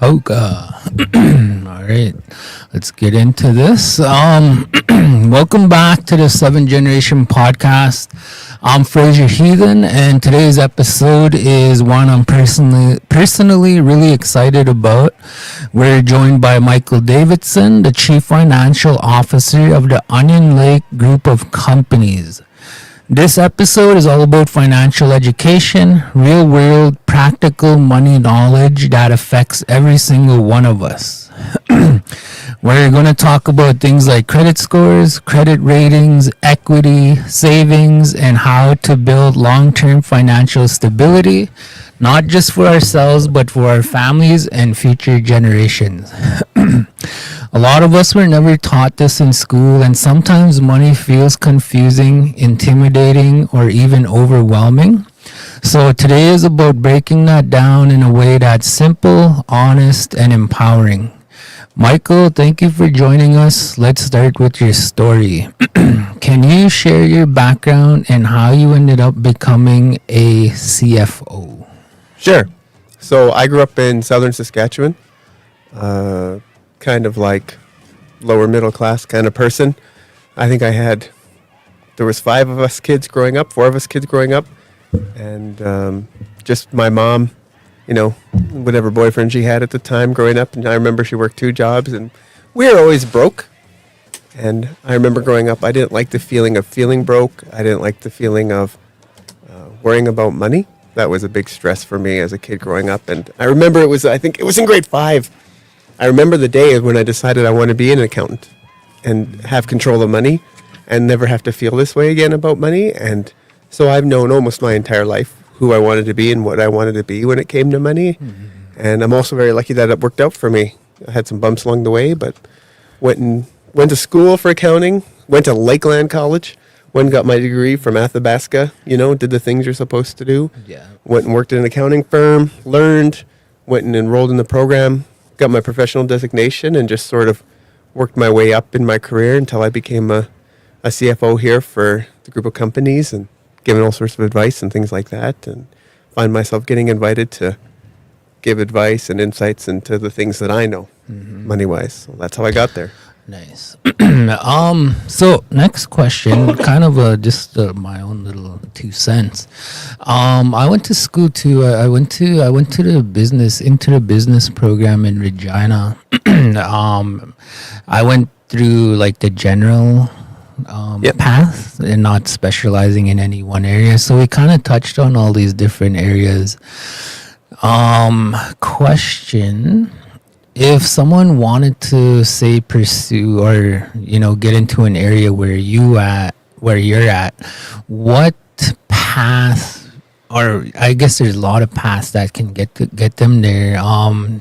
Hoka. All right, let's get into this. Welcome back to the Seven Generation Podcast. I'm Fraser Heathen, and today's episode is one I'm personally really excited about. We're joined by Michael Davidson, the Chief Financial Officer of the Onion Lake Group of Companies. This episode is all about financial education, real world, practical money knowledge that affects every single one of us. We're going to talk about things like credit scores, credit ratings, equity, savings, and how to build long-term financial stability, not just for ourselves, but for our families and future generations. A lot of us were never taught this in school, and sometimes money feels confusing, intimidating, or even overwhelming. So today is about breaking that down in a way that's simple, honest, and empowering. Michael, thank you for joining us. Let's start with your story. Can you share your background and how you ended up becoming a CFO? Sure. So I grew up in southern Saskatchewan. Kind of like lower middle class kind of person. I think there was 4 of us kids growing up, and just my mom, whatever boyfriend she had at the time growing up, and I remember she worked 2 jobs, and we were always broke. And I remember growing up, I didn't like the feeling of feeling broke. I didn't like the feeling of worrying about money. That was a big stress for me as a kid growing up. And I remember I think it was in grade 5. I remember the day when I decided I want to be an accountant and have control of money and never have to feel this way again about money. And so I've known almost my entire life who I wanted to be and what I wanted to be when it came to money. Mm-hmm. And I'm also very lucky that it worked out for me. I had some bumps along the way, but went to school for accounting, went to Lakeland College, went and got my degree from Athabasca, did the things you're supposed to do. Yeah. Went and worked in an accounting firm, learned, went and enrolled in the program, got my professional designation, and just sort of worked my way up in my career until I became a CFO here for the group of companies and giving all sorts of advice and things like that, and find myself getting invited to give advice and insights into the things that I know, money-wise. So that's how I got there. Nice. So next question, kind of just my own little 2 cents. I went to school too. I went to the business program in Regina. I went through like the general path and not specializing in any one area. So we kind of touched on all these different areas. Question. If someone wanted to say pursue or get into an area where you're at, what path, or I guess there's a lot of paths that can get them there.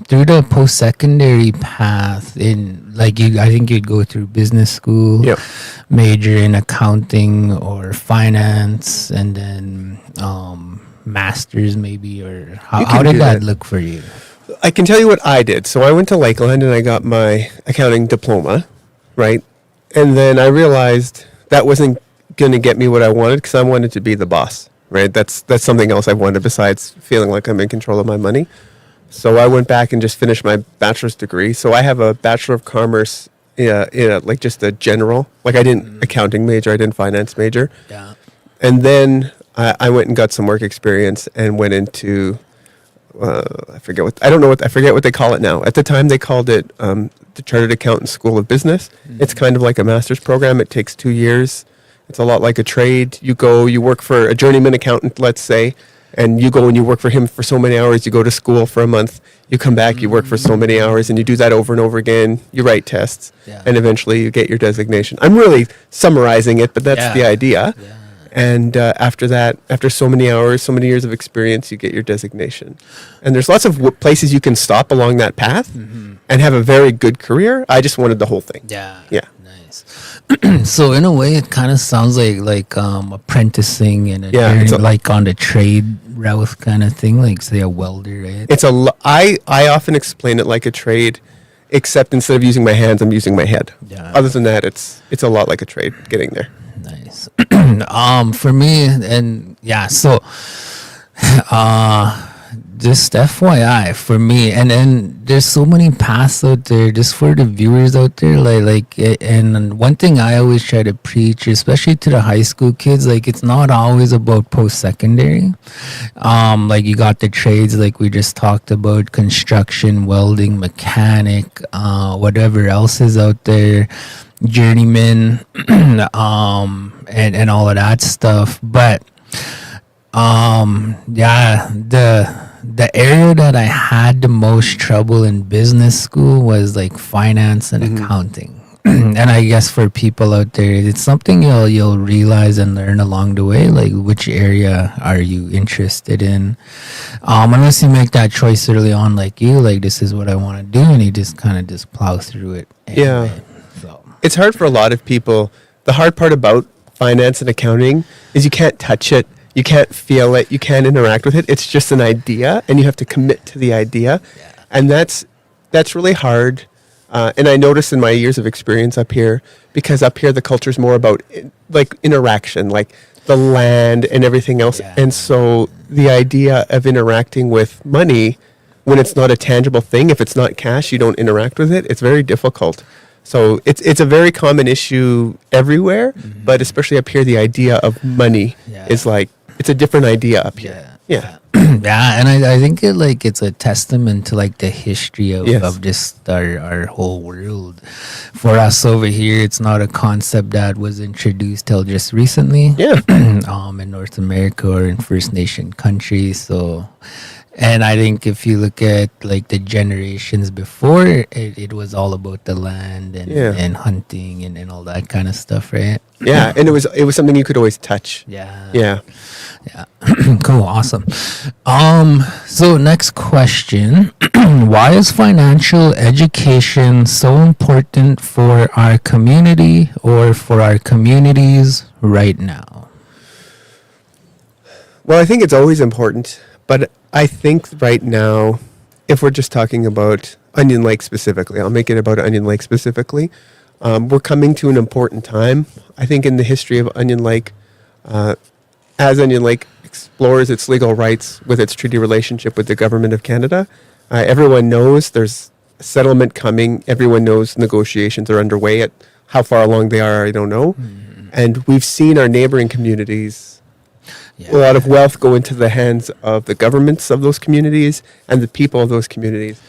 Through the post-secondary path, I think you'd go through business school, major in accounting or finance, and then masters maybe. Or how did that look for you? I can tell you what I did. So I went to Lakeland and I got my accounting diploma, right? And then I realized that wasn't going to get me what I wanted because I wanted to be the boss, right? That's something else I wanted besides feeling like I'm in control of my money. So I went back and just finished my bachelor's degree. So I have a Bachelor of Commerce, like just a general. Like I didn't accounting major, I didn't finance major. Yeah. And then I went and got some work experience and went into I forget what they call it now. At the time, they called it the Chartered Accountant School of Business. Mm-hmm. It's kind of like a master's program. It takes 2 years. It's a lot like a trade. You work for a journeyman accountant, let's say, and you go and you work for him for so many hours. You go to school for a month. You come back, you work for so many hours, and you do that over and over again. You write tests, and eventually you get your designation. I'm really summarizing it, but that's the idea. Yeah. And after that, after so many hours, so many years of experience, you get your designation. And there's lots of places you can stop along that path and have a very good career. I just wanted the whole thing. Yeah. Nice. So in a way, it kind of sounds like apprenticing and like on the trade route kind of thing, like say a welder, right? I often explain it like a trade, except instead of using my hands, I'm using my head. Yeah. Other than that, it's a lot like a trade getting there. Nice. For me, and yeah, so just FYI for me, and then there's so many paths out there. Just for the viewers out there, and one thing I always try to preach, especially to the high school kids, like it's not always about post secondary. Like you got the trades, like we just talked about, construction, welding, mechanic, whatever else is out there, journeyman, and all of that stuff, but. Yeah, the area that I had the most trouble in business school was like finance and accounting. And I guess for people out there, it's something you'll realize and learn along the way, like which area are you interested in. Unless you make that choice early on, like this is what I want to do, and you just kind of just plow through it. Anyway. Yeah. So. It's hard for a lot of people. The hard part about finance and accounting is you can't touch it. You can't feel it. You can't interact with it. It's just an idea, and you have to commit to the idea, and that's really hard. And I noticed in my years of experience up here, because up here the culture is more about like interaction, like the land and everything else. Yeah. And so the idea of interacting with money, when it's not a tangible thing, if it's not cash, you don't interact with it. It's very difficult. So it's a very common issue everywhere, but especially up here, the idea of money is like. It's a different idea up here. Yeah. Yeah, and I think it's a testament to like the history of just our whole world. For us over here, it's not a concept that was introduced till just recently. Yeah. In North America or in First Nation countries. So, and I think if you look at like the generations before, it was all about the land and hunting and all that kind of stuff, right? Yeah, and it was something you could always touch. Yeah. Yeah. Yeah. Cool. Awesome. So next question. Why is financial education so important for our community or for our communities right now? Well, I think it's always important, but I think right now, if we're just talking about Onion Lake specifically, I'll make it about Onion Lake specifically. We're coming to an important time, I think, in the history of Onion Lake. As Onion Lake explores its legal rights with its treaty relationship with the Government of Canada, everyone knows there's a settlement coming. Everyone knows negotiations are underway. At how far along they are, I don't know. Mm-hmm. And we've seen our neighboring communities, a lot of wealth go into the hands of the governments of those communities and the people of those communities.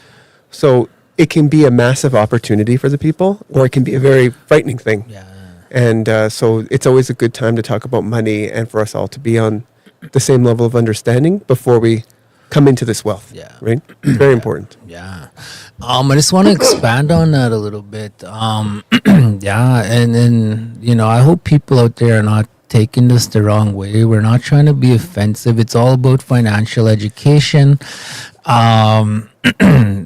So it can be a massive opportunity for the people, or it can be a very frightening thing. Yeah. And so it's always a good time to talk about money and for us all to be on the same level of understanding before we come into this wealth. Yeah. Right? It's very important. Yeah. I just want to expand on that a little bit. Yeah. And then, I hope people out there are not taking this the wrong way. We're not trying to be offensive. It's all about financial education.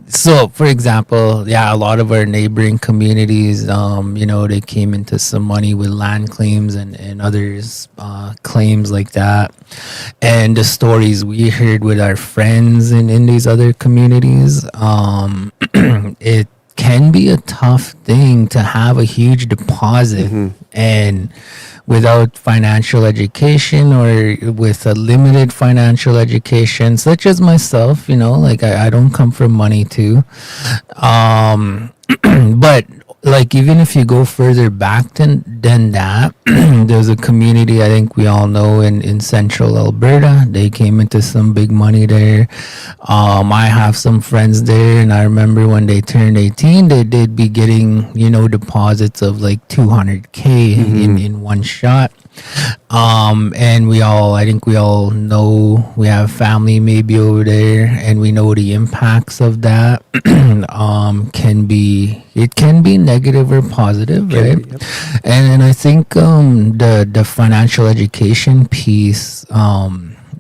So, for example, a lot of our neighboring communities, they came into some money with land claims and others claims like that. And the stories we heard with our friends in these other communities, it can be a tough thing to have a huge deposit and without financial education or with a limited financial education, such as myself, I don't come from money too. But even if you go further back than that, there's a community I think we all know in central Alberta. They came into some big money there. I have some friends there, and I remember when they turned 18, they'd be getting, deposits of like $200K in one shot. And I think we all know, we have family maybe over there, and we know the impacts of that it can be negative or positive, right? Yep. And I think the financial education piece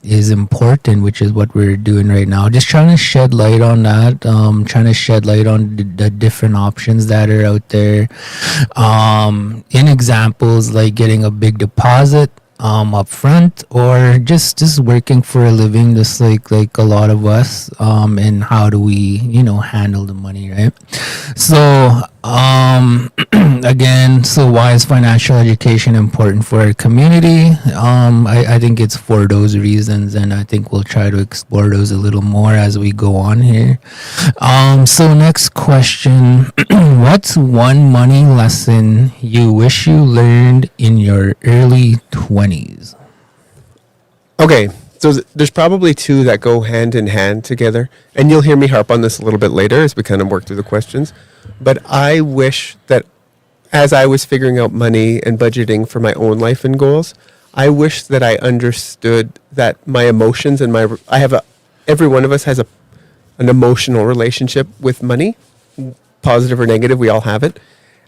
is important, which is what we're doing right now. Just trying to shed light on that, trying to shed light on the different options that are out there. In examples like getting a big deposit, up front, or just working for a living, just like a lot of us, and how do we handle the money, right? So again, so why is financial education important for our community? I think it's for those reasons, and I think we'll try to explore those a little more as we go on here. So next question. What's one money lesson you wish you learned in your early 20s? Okay, so there's probably two that go hand in hand together, and you'll hear me harp on this a little bit later as we kind of work through the questions. But I wish that as I was figuring out money and budgeting for my own life and goals, I wish that I understood that my emotions and every one of us has an emotional relationship with money, positive or negative, we all have it.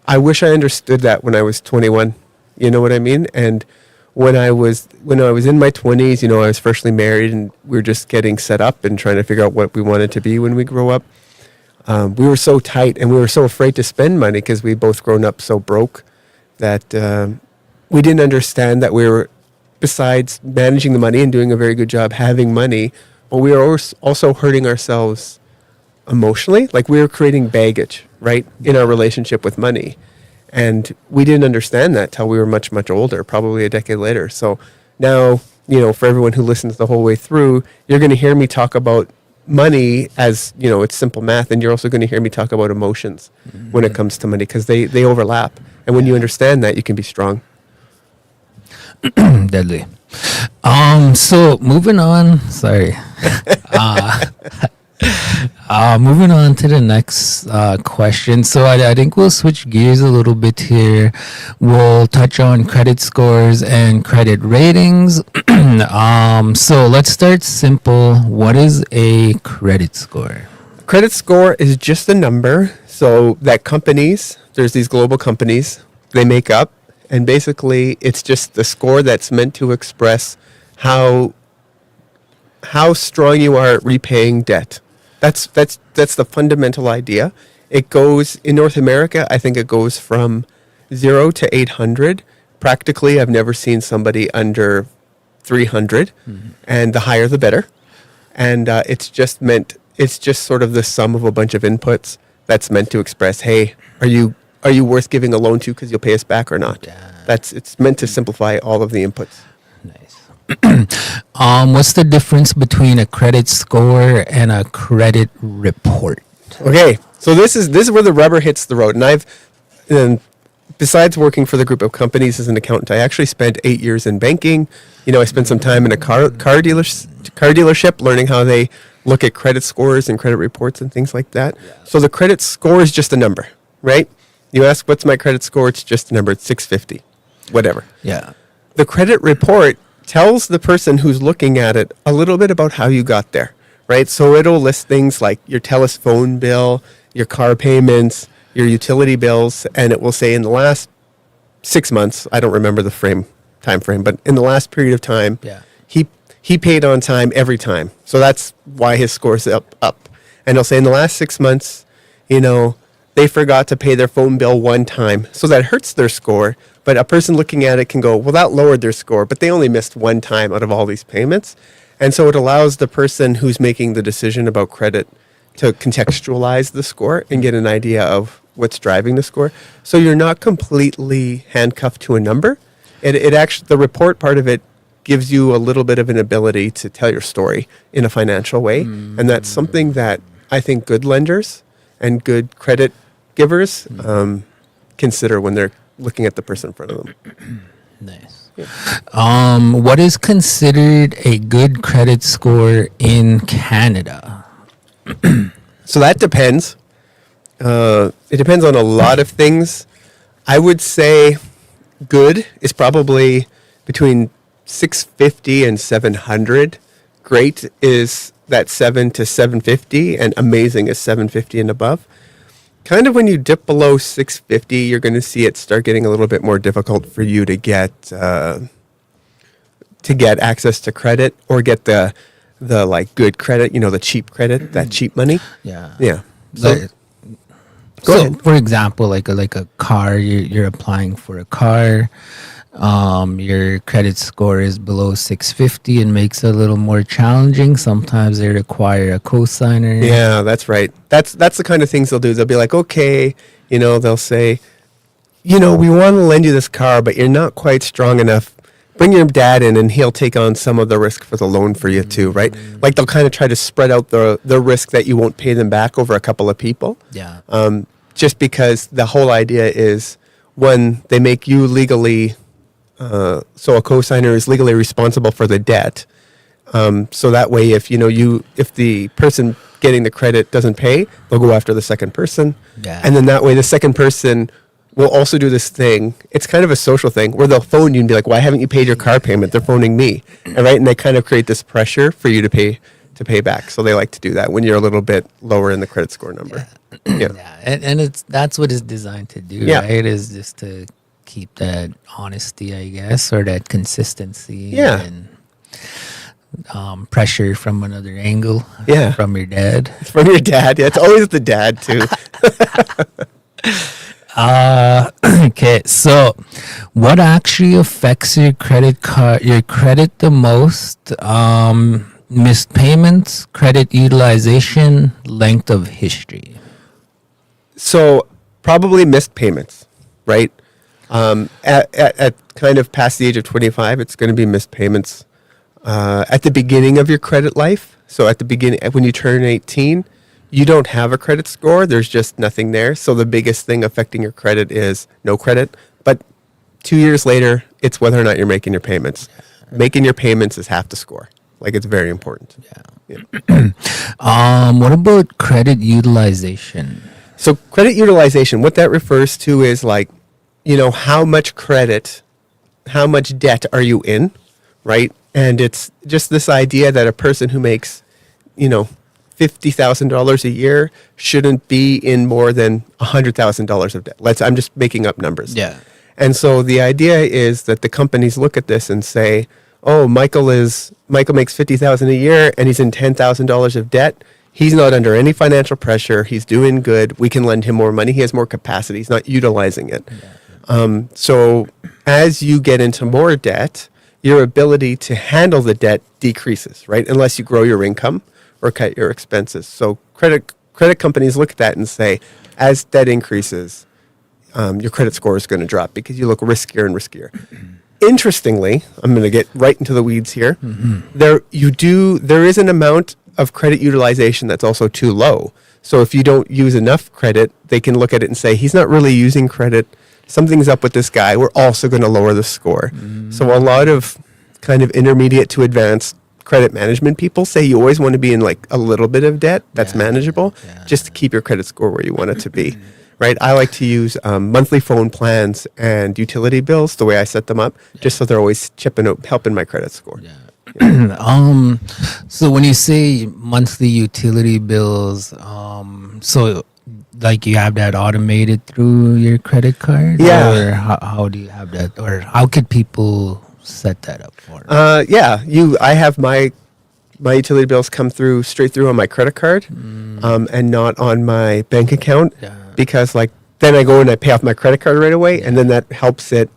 I wish I understood that when I was 21. You know what I mean? And when I was in my 20s, I was freshly married and we were just getting set up and trying to figure out what we wanted to be when we grow up. We were so tight and we were so afraid to spend money because we both grown up so broke that we didn't understand that we were, besides managing the money and doing a very good job having money, but we were also hurting ourselves emotionally. Like we were creating baggage, right, in our relationship with money. And we didn't understand that till we were much, much older, probably a decade later. So now, for everyone who listens the whole way through, you're going to hear me talk about money as, it's simple math. And you're also going to hear me talk about emotions when it comes to money because they overlap. And when you understand that, you can be strong. Deadly. So moving on, sorry. Moving on to the next question. So I think we'll switch gears a little bit here. We'll touch on credit scores and credit ratings. So let's start simple. What is a credit score? Credit score is just a number. So that there's these global companies, they make up. And basically, it's just the score that's meant to express how strong you are at repaying debt. That's the fundamental idea. It goes in North America. I think it goes from 0 to 800. Practically, I've never seen somebody under 300, and the higher the better. And it's just sort of the sum of a bunch of inputs that's meant to express, hey, are you worth giving a loan to because you'll pay us back or not? Yeah. It's meant to simplify all of the inputs. Nice. What's the difference between a credit score and a credit report? Okay, so this is where the rubber hits the road. And besides working for the group of companies as an accountant, I actually spent 8 years in banking. I spent some time in a car dealership learning how they look at credit scores and credit reports and things like that. Yeah. So the credit score is just a number, right? You ask, what's my credit score? It's just a number. It's 650, whatever. Yeah. The credit report tells the person who's looking at it a little bit about how you got there, right? So it'll list things like your telephone bill, your car payments, your utility bills, and it will say in the last 6 months, I don't remember the time frame, but in the last period of time, he paid on time every time. So that's why his score's up. And it'll say in the last 6 months, they forgot to pay their phone bill one time. So that hurts their score. But a person looking at it can go, well, that lowered their score, but they only missed one time out of all these payments. And so it allows the person who's making the decision about credit to contextualize the score and get an idea of what's driving the score. So you're not completely handcuffed to a number. It actually, the report part of it gives you a little bit of an ability to tell your story in a financial way. And that's something that I think good lenders and good credit givers consider when they're looking at the person in front of them. Nice. Yeah. What is considered a good credit score in Canada? So that depends. It depends on a lot of things. I would say good is probably between 650 and 700. Great is that 7 to 750, and amazing is 750 and above. Kind of when you dip below 650, you're going to see it start getting a little bit more difficult for you to get access to credit or get the like good credit, the cheap credit, that cheap money. Yeah. So, for example, like a car, you're applying for a car. your credit score is below 650 and makes it a little more challenging. Sometimes they require a cosigner. Yeah, that's right. That's the kind of things they'll do. They'll be like, okay, they'll say, we want to lend you this car, but you're not quite strong enough. Bring your dad in and he'll take on some of the risk for the loan for you too, right? Like they'll kind of try to spread out the risk that you won't pay them back over a couple of people. Yeah. Just because the whole idea is, one, they make you legally, so a cosigner is legally responsible for the debt. So that way, if the person getting the credit doesn't pay, they'll go after the second person. Yeah. And then that way the second person will also do this thing. It's kind of a social thing where they'll phone you and be like, why haven't you paid your car payment? They're phoning me. And they kind of create this pressure for you to pay back. So they like to do that when you're a little bit lower in the credit score number. Yeah. Yeah. And that's what it's designed to do, Yeah. right? Is just to keep that honesty, I guess, or that consistency. Yeah. And pressure from another angle. Yeah. From your dad. From your dad. Yeah, it's always the dad too. Okay, so what actually affects your credit the most? Missed payments, credit utilization, length of history. So probably missed payments, right? At kind of past the age of 25, it's going to be missed payments. At the beginning of your credit life, so at the beginning, when you turn 18, you don't have a credit score. There's just nothing there. So the biggest thing affecting your credit is no credit. But 2 years later, it's whether or not you're making your payments. Making your payments is half the score. Like, it's very important. Yeah. What about credit utilization? So credit utilization, what that refers to is like, how much credit, how much debt are you in, right? And it's just this idea that a person who makes, $50,000 a year shouldn't be in more than $100,000 of debt. I'm just making up numbers. Yeah. And so the idea is that the companies look at this and say, oh, Michael makes $50,000 a year and he's in $10,000 of debt. He's not under any financial pressure. He's doing good. We can lend him more money. He has more capacity. He's not utilizing it. Yeah. So as you get into more debt, your ability to handle the debt decreases, right? Unless you grow your income or cut your expenses. So credit companies look at that and say, as debt increases, your credit score is going to drop because you look riskier and riskier. Interestingly, I'm going to get right into the weeds here. There is an amount of credit utilization that's also too low. So if you don't use enough credit, they can look at it and say, he's not really using credit. Something's up with this guy. We're also going to lower the score. So a lot of kind of intermediate to advanced credit management people say you always want to be in like a little bit of debt that's manageable just to keep your credit score where you want it to be. Right? I like to use monthly phone plans and utility bills the way I set them up, just so they're always helping my credit score. Yeah. So when you say monthly utility bills, so like you have that automated through your credit card? Yeah. Or how do you have that? Or how could people set that up for? I have my utility bills come straight through on my credit card, and not on my bank account, because then I go and I pay off my credit card right away, and then that helps it.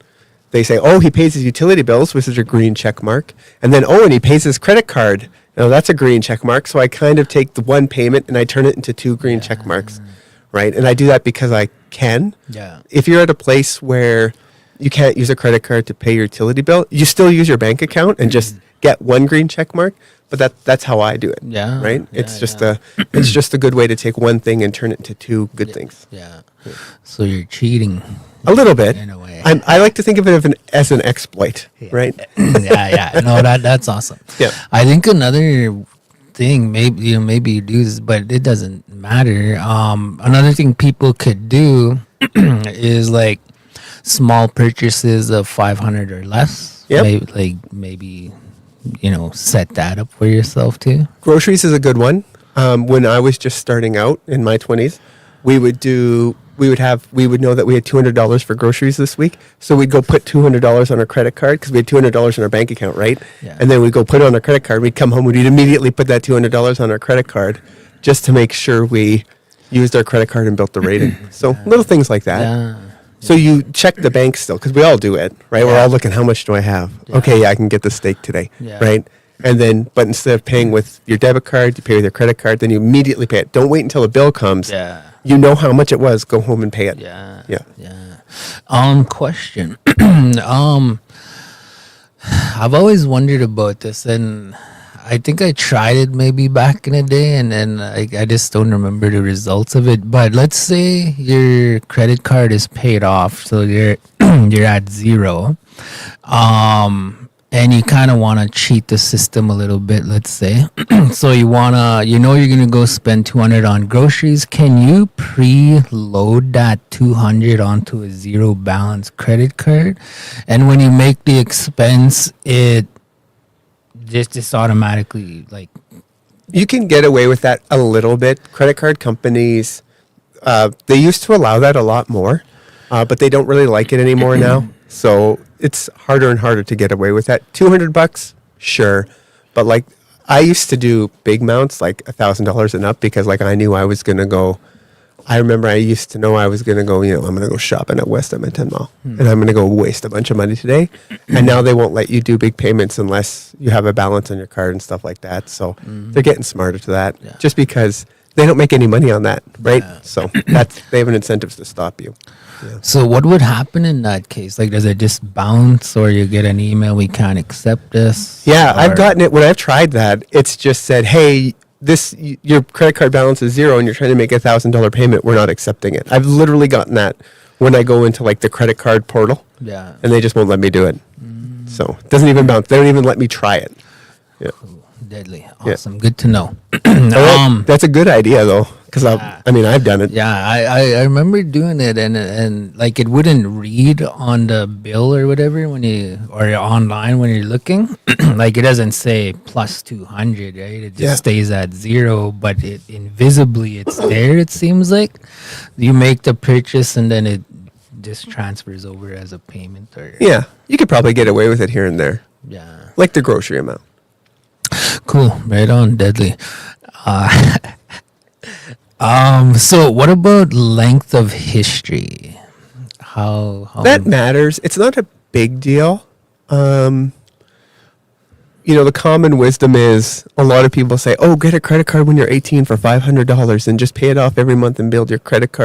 They say, oh, he pays his utility bills, which is a green check mark, and then and he pays his credit card. Now that's a green check mark. So I kind of take the one payment and I turn it into two green check marks, right? And I do that because I can. Yeah. If you're at a place where you can't use a credit card to pay your utility bill, you still use your bank account and just get one green check mark. But that's how I do it. Yeah. Right? It's just a good way to take one thing and turn it into two good things. Yeah. So you're cheating. A little bit. In a way. I like to think of it as an exploit, right? Yeah. No, that's awesome. Yeah. I think another thing, maybe you do this, but it doesn't matter. Another thing people could do is like small purchases of 500 or less. Yep. Maybe set that up for yourself too. Groceries is a good one. When I was just starting out in my 20s, we would know that we had $200 for groceries this week. So we'd go put $200 on our credit card because we had $200 in our bank account, right? Yeah. And then we'd go put it on our credit card. We'd come home, we'd immediately put that $200 on our credit card just to make sure we used our credit card and built the rating. So little things like that. So you check the bank still, because we all do it, right? We're Yeah. all looking, how much do I have? Yeah. Okay, yeah, I can get the steak today, Yeah. right? And then, but instead of paying with your debit card, you pay with your credit card, then you immediately pay it. Don't wait until the bill comes. Yeah. You know how much it was, go home and pay it. Yeah. Yeah. Yeah. Question. I've always wondered about this, and I think I tried it maybe back in the day, and I just don't remember the results of it. But let's say your credit card is paid off, so you're you're at zero, and you kind of want to cheat the system a little bit. Let's say, so you you're gonna go spend 200 on groceries. Can you preload that 200 onto a zero balance credit card, and when you make the expense, it just automatically like You can get away with that a little bit. Credit card companies, they used to allow that a lot more, but they don't really like it anymore now. So it's harder and harder to get away with that. $200, sure, but like I used to do big mounts, like $1,000 and up, because like I knew I was gonna go. I remember I used to know I was gonna go. I'm gonna go shopping at West Edmonton Mall, and I'm gonna go waste a bunch of money today. And now they won't let you do big payments unless you have a balance on your card and stuff like that. So they're getting smarter to that, Yeah. just because they don't make any money on that, right? Yeah. So they have an incentive to stop you. Yeah. So what would happen in that case? Like, does it just bounce, or you get an email, we can't accept this? Yeah, Or- I've gotten it when I've tried that. It's just said, hey, your credit card balance is zero and you're trying to make $1,000 payment. We're not accepting it. I've literally gotten that when I go into like the credit card portal, Yeah. and they just won't let me do it. So it doesn't even bounce. They don't even let me try it. Yeah. Deadly. Yeah. Awesome. Good to know. That's a good idea though, because I've done it. Yeah, I remember doing it, and like it wouldn't read on the bill or whatever or online when you're looking. Like it doesn't say plus 200, right? It just Yeah. stays at zero, but it invisibly it's there. It seems like you make the purchase and then it just transfers over as a payment, or Yeah, you could probably get away with it here and there, yeah. like the grocery amount. Cool. Right on. Deadly. So what about length of history? How That matters. It's not a big deal. The common wisdom is a lot of people say, "Oh, get a credit card when you're 18 for $500 and just pay it off every month and build your credit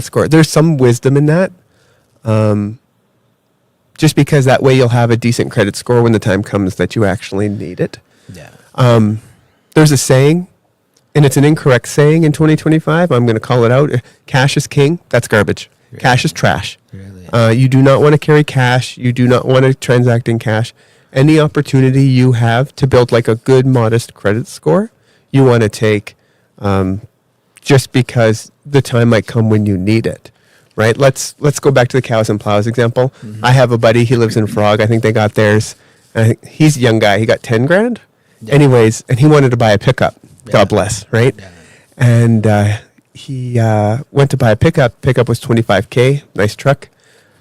score." There's some wisdom in that. Just because that way you'll have a decent credit score when the time comes that you actually need it. yeah. There's a saying, and it's an incorrect saying in 2025. I'm going to call it out. Cash is king. That's garbage. Really? Cash is trash. Really? You do not want to carry cash. You do not want to transact in cash. Any opportunity you have to build like a good, modest credit score, you want to take, just because the time might come when you need it, right? Let's go back to the cows and plows example. Mhm. I have a buddy. He lives in Frog. I think they got theirs. He's a young guy. He got 10 grand. Yeah. Anyways, and he wanted to buy a pickup. Yeah. God bless, right? Yeah. And he went to buy a pickup. Pickup was $25K. Nice truck.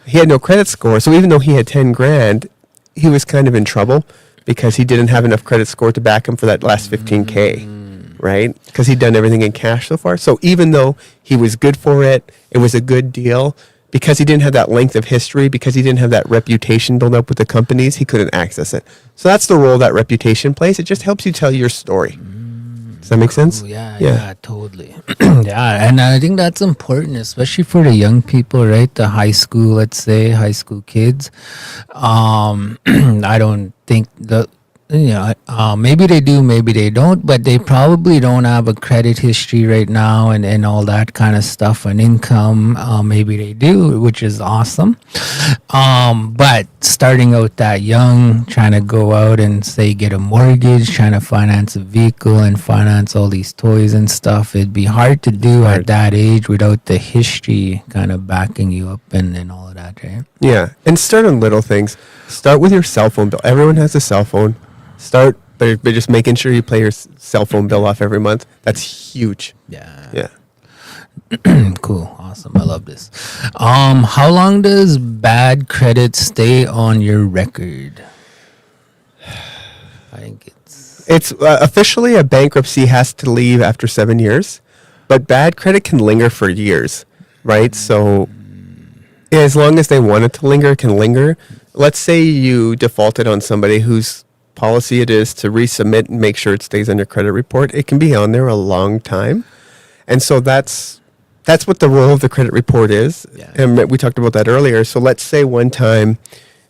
He had no credit score, so even though he had 10 grand, he was kind of in trouble because he didn't have enough credit score to back him for that last 15K, right? Because he'd done everything in cash so far. So even though he was good for it, it was a good deal. Because he didn't have that length of history, because he didn't have that reputation built up with the companies, he couldn't access it. So that's the role that reputation plays. It just helps you tell your story. Does that make sense? Ooh, yeah, totally. Yeah, and I think that's important, especially for the young people, right? The high school, let's say, high school kids. I don't think maybe they do, maybe they don't, but they probably don't have a credit history right now and all that kind of stuff, and income. Maybe they do, which is awesome. But starting out that young, trying to go out and say get a mortgage, trying to finance a vehicle and finance all these toys and stuff, it'd be hard to do at that age without the history kind of backing you up and all of that, right? Yeah. And start on little things. Start with your cell phone bill. Everyone has a cell phone. Start by just making sure you pay your cell phone bill off every month. That's huge. Yeah. Yeah. Cool. Awesome. I love this. How long does bad credit stay on your record? I think It's officially a bankruptcy has to leave after 7 years, but bad credit can linger for years, right? So as long as they want it to linger, it can linger. Let's say you defaulted on somebody whose policy it is to resubmit and make sure it stays on your credit report. It can be on there a long time. And so that's what the role of the credit report is. Yeah. And we talked about that earlier. So let's say one time,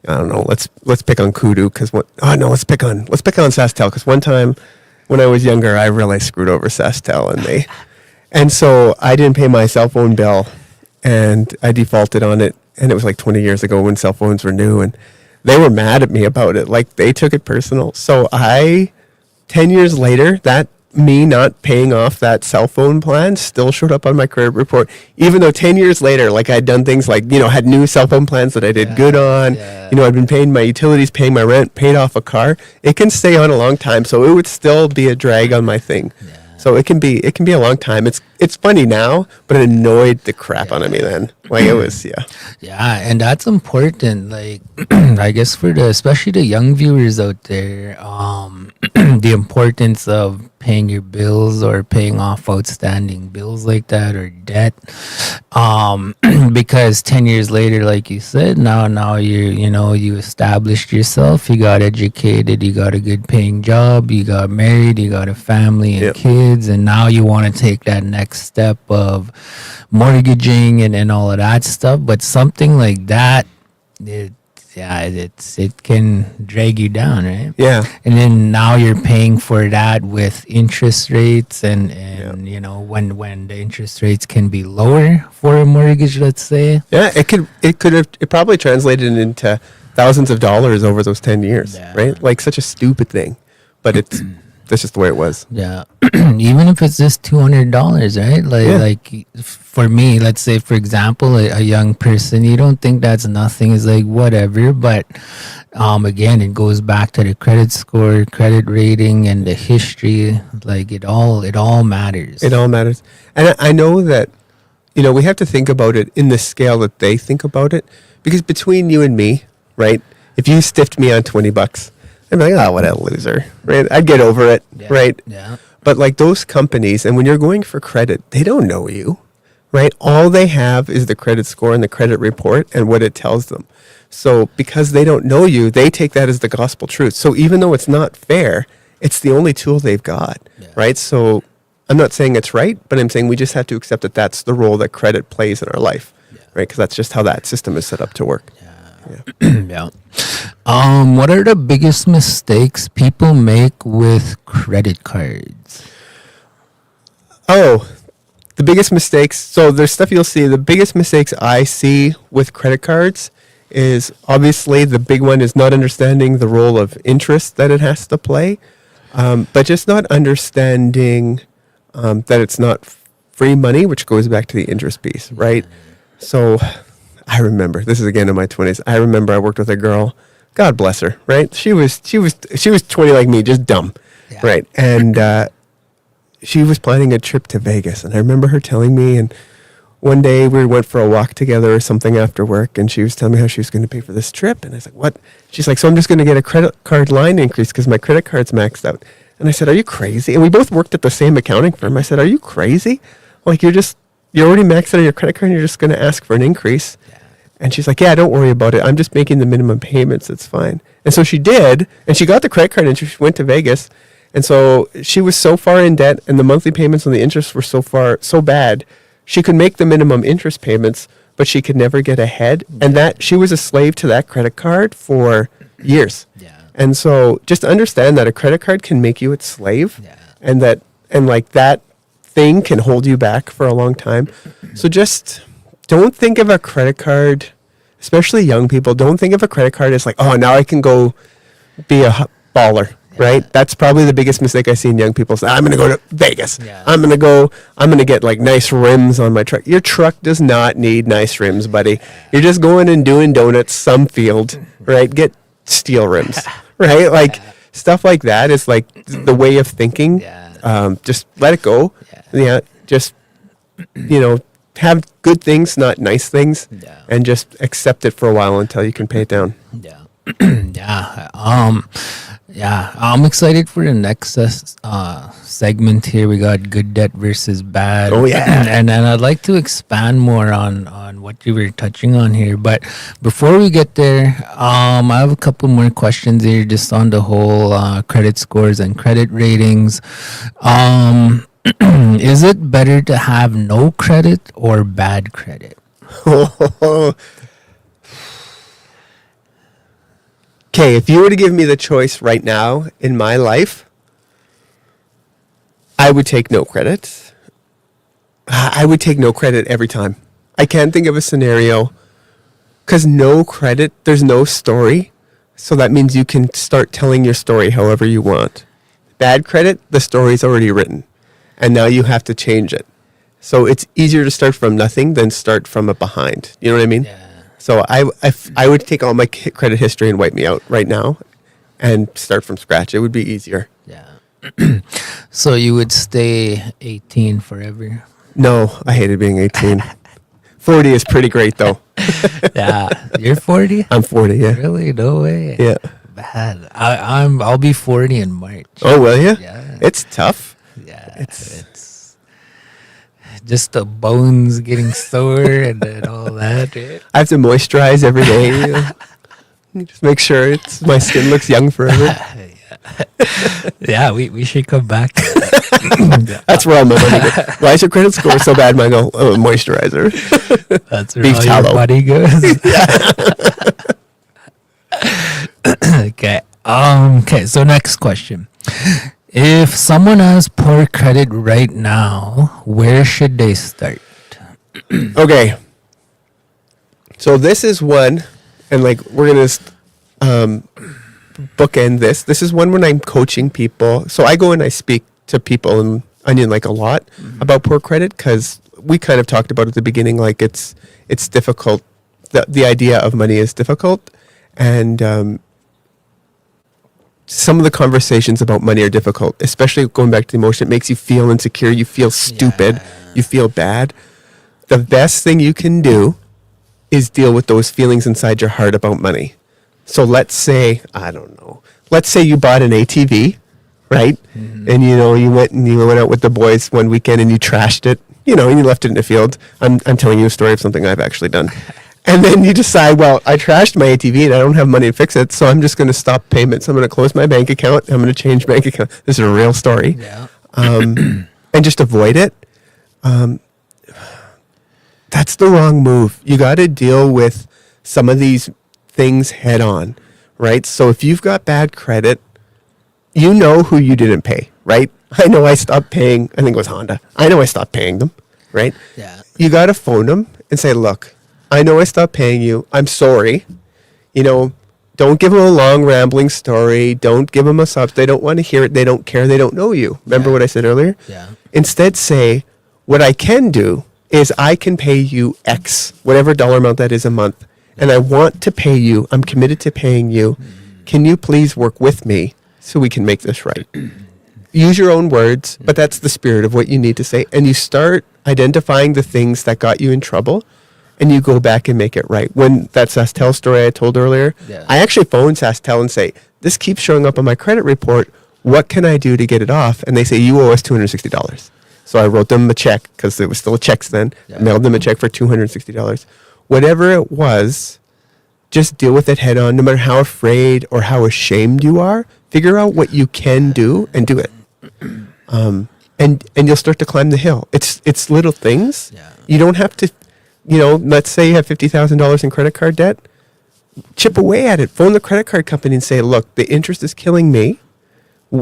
I don't know, let's pick on Kudu because let's pick on SaskTel because one time when I was younger, I really screwed over SaskTel and so I didn't pay my cell phone bill and I defaulted on it. And it was like 20 years ago when cell phones were new and they were mad at me about it. Like they took it personal. So 10 years later, that me not paying off that cell phone plan still showed up on my credit report, even though 10 years later, like I'd done things like, had new cell phone plans that I did good on, I'd been paying my utilities, paying my rent, paid off a car. It can stay on a long time. So it would still be a drag on my thing. Yeah. So it can be a long time. It's funny now, but it annoyed the crap out of me then. Like it was, Yeah, and that's important. Like, I guess especially the young viewers out there, the importance of paying your bills or paying off outstanding bills like that or debt, because 10 years later, like you said, now you established yourself, you got educated, you got a good paying job, you got married, you got a family and kids, and now you want to take that next step of mortgaging and all of that stuff. But something like that, it can drag you down, right? Yeah. And then now you're paying for that with interest rates and when the interest rates can be lower for a mortgage, let's say. Yeah, it probably translated into thousands of dollars over those 10 years, right? Like such a stupid thing, but that's just the way it was. Yeah. Even if it's just $200, right? Like for me, let's say, for example, a young person, you don't think that's nothing. It's like whatever. But again, it goes back to the credit score, credit rating, and the history. Like it all matters. It all matters. And I know that, we have to think about it in the scale that they think about it. Because between you and me, right, if you stiffed me on $20, I'm like, what a loser, right? I'd get over it, right? Yeah. But like those companies, and when you're going for credit, they don't know you, right? All they have is the credit score and the credit report and what it tells them. So because they don't know you, they take that as the gospel truth. So even though it's not fair, it's the only tool they've got, right? So I'm not saying it's right, but I'm saying we just have to accept that that's the role that credit plays in our life, right? Because that's just how that system is set up to work. Yeah. What are the biggest mistakes people make with credit cards? Oh, the biggest mistakes. So there's stuff you'll see. The biggest mistakes I see with credit cards is obviously the big one is not understanding the role of interest that it has to play, but just not understanding that it's not free money, which goes back to the interest piece, right? So I remember, this is again in my 20s. I remember I worked with a girl, God bless her, right? She was 20 like me, just dumb, right? And she was planning a trip to Vegas, and I remember her telling me, and one day we went for a walk together or something after work, and she was telling me how she was going to pay for this trip, and I was like, what? She's like, so I'm just going to get a credit card line increase because my credit card's maxed out. And I said, are you crazy? And we both worked at the same accounting firm. I said, are you crazy? Like you're already maxed out on your credit card and you're just going to ask for an increase. And she's like, yeah, don't worry about it. I'm just making the minimum payments. It's fine. And so she did, and she got the credit card and she went to Vegas. And so she was so far in debt and the monthly payments on the interest were so bad, she could make the minimum interest payments, but she could never get ahead. And that she was a slave to that credit card for years. Yeah. And so just understand that a credit card can make you its slave, and that thing can hold you back for a long time. So just don't think of a credit card, especially young people, don't think of a credit card as like, oh, now I can go be a baller, right? That's probably the biggest mistake I see in young people. Say, I'm going to go to Vegas. Yeah. I'm going to get like nice rims on my truck. Your truck does not need nice rims, buddy. You're just going and doing donuts some field, right? Get steel rims, right? Like stuff like that is like the way of thinking. Just let it go. Just, have good things, not nice things, and just accept it for a while until you can pay it down. Yeah, I'm excited for the next segment here. We got good debt versus bad. Oh, yeah. and I'd like to expand more on what you were touching on here. But before we get there, I have a couple more questions here, just on the whole credit scores and credit ratings. Is it better to have no credit or bad credit? Okay, if you were to give me the choice right now in my life, I would take no credit. I would take no credit every time. I can't think of a scenario because no credit, there's no story. So that means you can start telling your story however you want. Bad credit, the story's already written. And now you have to change it. So it's easier to start from nothing than start from a behind. You know what I mean? Yeah. So I would take all my credit history and wipe me out right now and start from scratch. It would be easier. Yeah. So you would stay 18 forever? No, I hated being 18. 40 is pretty great, though. Yeah. You're 40? I'm 40, yeah. Really? No way. Yeah. Bad. I'll be 40 in March. Oh, will you? Yeah. It's tough. Yeah. It's just the bones getting sore and all that. Right? I have to moisturize every day. Just make sure my skin looks young forever. Yeah, we should come back. That's where all my money goes. Why is your credit score so bad? I go, oh, moisturizer. That's where Beef all tallow. your money goes. Okay. Okay. So next question: if someone has poor credit right now, where should they start? Okay. So this is one, and like we're going to bookend this. This is one when I'm coaching people. So I go and I speak to people in Onion like a lot about poor credit because we kind of talked about at the beginning, like it's difficult. The idea of money is difficult. And some of the conversations about money are difficult, especially going back to the emotion. It makes you feel insecure. You feel stupid. Yeah. You feel bad. The best thing you can do is deal with those feelings inside your heart about money. So let's say, I don't know, let's say you bought an ATV, right? Mm-hmm. And you went out with the boys one weekend and you trashed it, and you left it in the field. I'm telling you a story of something I've actually done. And then you decide, well, I trashed my ATV and I don't have money to fix it, so I'm just going to stop payments. I'm going to close my bank account. I'm going to change bank account. This is a real story. Yeah. And just avoid it. That's the wrong move. You got to deal with some of these things head on, right? So if you've got bad credit, you know who you didn't pay, right? I know I stopped paying, I think it was Honda. I know I stopped paying them, right? Yeah. You got to phone them and say, look, I know I stopped paying you. I'm sorry. Don't give them a long rambling story. Don't give them a sub. They don't want to hear it. They don't care. They don't know you. Remember what I said earlier? Yeah. Instead say, what I can do is I can pay you X, whatever dollar amount that is a month. And I want to pay you. I'm committed to paying you. Can you please work with me so we can make this right? Use your own words, but that's the spirit of what you need to say. And you start identifying the things that got you in trouble, and you go back and make it right. When that SaskTel story I told earlier, Yeah. I actually phone SaskTel and say, this keeps showing up on my credit report. What can I do to get it off? And they say, you owe us $260. So I wrote them a check because it was still checks then. Yeah. Mailed them a check for $260. Whatever it was, just deal with it head on. No matter how afraid or how ashamed you are, figure out what you can do and do it. And you'll start to climb the hill. It's little things. Yeah. You don't have to, let's say you have $50,000 in credit card debt. Chip away at it. Phone the credit card company and say, look, the interest is killing me.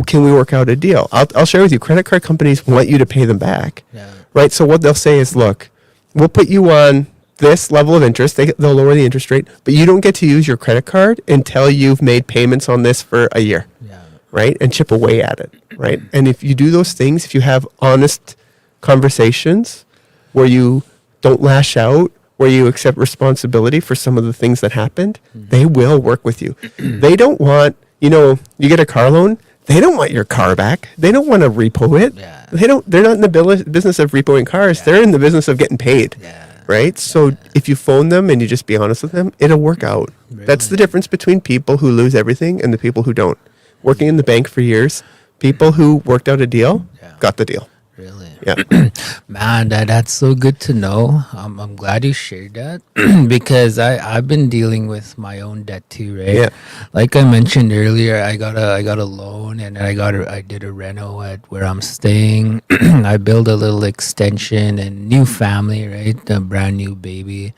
Can we work out a deal? I'll share with you. Credit card companies want you to pay them back. Yeah. Right? So what they'll say is, look, we'll put you on this level of interest. They'll lower the interest rate, but you don't get to use your credit card until you've made payments on this for a year. Yeah. Right? And chip away at it. Right? And if you do those things, if you have honest conversations where you don't lash out, where you accept responsibility for some of the things that happened, they will work with you. They don't want, you get a car loan, they don't want your car back. They don't want to repo it. Yeah. They're not in the business of repoing cars. Yeah. They're in the business of getting paid. Yeah. Right? So if you phone them and you just be honest with them, it'll work out. That's the difference between people who lose everything and the people who don't. working in the bank for years, people who worked out a deal got the deal. Really? Yeah. Man, that's so good to know. I'm glad you shared that because I've been dealing with my own debt too, right? Yeah. Like I mentioned earlier, I got a loan and I did a reno at where I'm staying. I built a little extension and new family, right? A brand new baby.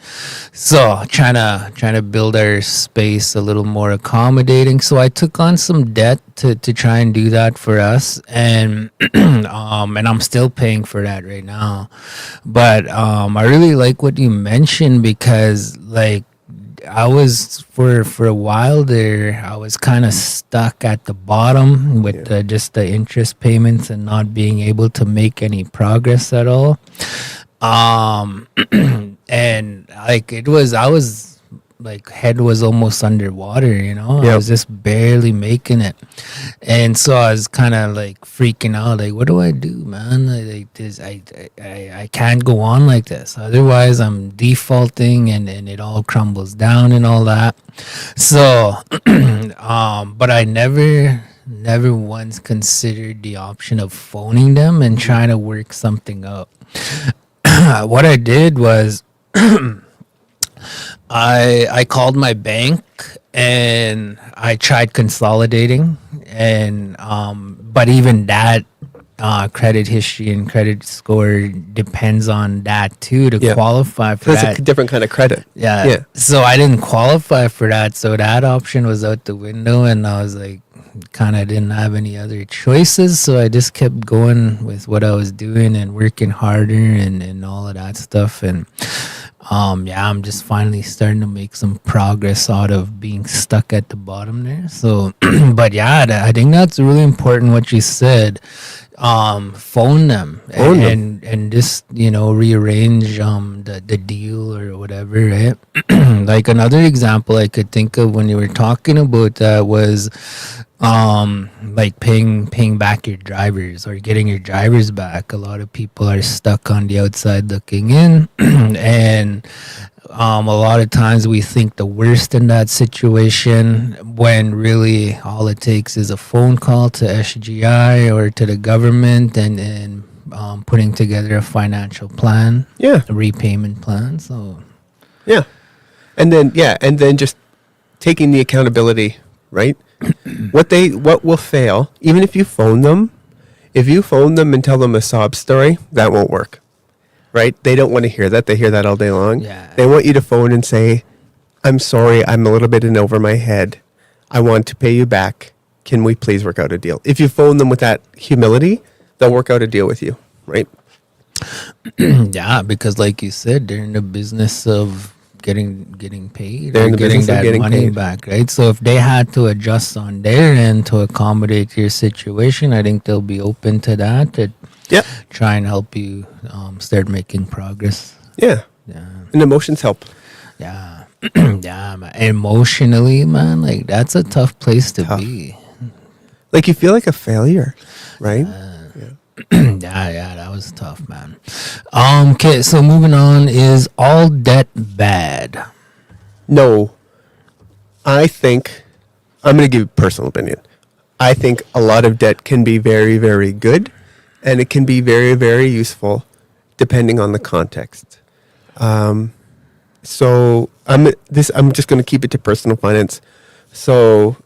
So trying to build our space a little more accommodating. So I took on some debt to try and do that for us, and and I'm still paying for that right now. But I really like what you mentioned because like I was for a while there, I was kind of stuck at the bottom with just the interest payments and not being able to make any progress at all. And like I was like head was almost underwater, I Yep. was just barely making it. And so I was kind of like freaking out, like, what do I do, man? Like this, I can't go on like this. Otherwise I'm defaulting and it all crumbles down and all that. So, but I never once considered the option of phoning them and trying to work something out. What I did was I called my bank and I tried consolidating, and but even that credit history and credit score depends on that too to Yeah. qualify for That's that. a different kind of credit. Yeah. Yeah. So I didn't qualify for that. So that option was out the window, and I was like, kind of didn't have any other choices. So I just kept going with what I was doing and working harder and all of that stuff. And I'm just finally starting to make some progress out of being stuck at the bottom there. So, but yeah, I think that's really important what you said. Phone them Phone them. and just rearrange the deal or whatever, right? Like another example I could think of when you were talking about that was like paying back your drivers or getting your drivers back. A lot of people are stuck on the outside looking in and a lot of times we think the worst in that situation when really all it takes is a phone call to SGI or to the government and putting together a financial plan, Yeah. a repayment plan. So Yeah. And then just taking the accountability, right? What will fail, even if you phone them and tell them a sob story, that won't work. Right? They don't want to hear that. They hear that all day long. Yeah. They want you to phone and say, I'm sorry, I'm a little bit in over my head. I want to pay you back. Can we please work out a deal? If you phone them with that humility, they'll work out a deal with you, right? yeah, because like you said, they're in the business of getting paid They're or in the getting business of that getting money paid. back, right? So if they had to adjust on their end to accommodate your situation, I think they'll be open to that, to Yep. try and help you start making progress. Yeah. Yeah. And emotions help. Yeah. Yeah, man. Emotionally, man, like that's a tough place to Tough. be. Like you feel like a failure, right? Yeah, that was tough, man. Okay, so moving on, is all debt bad? No. I think, I'm going to give a personal opinion. I think a lot of debt can be very, very good, and it can be very, very useful depending on the context. So I'm just going to keep it to personal finance. So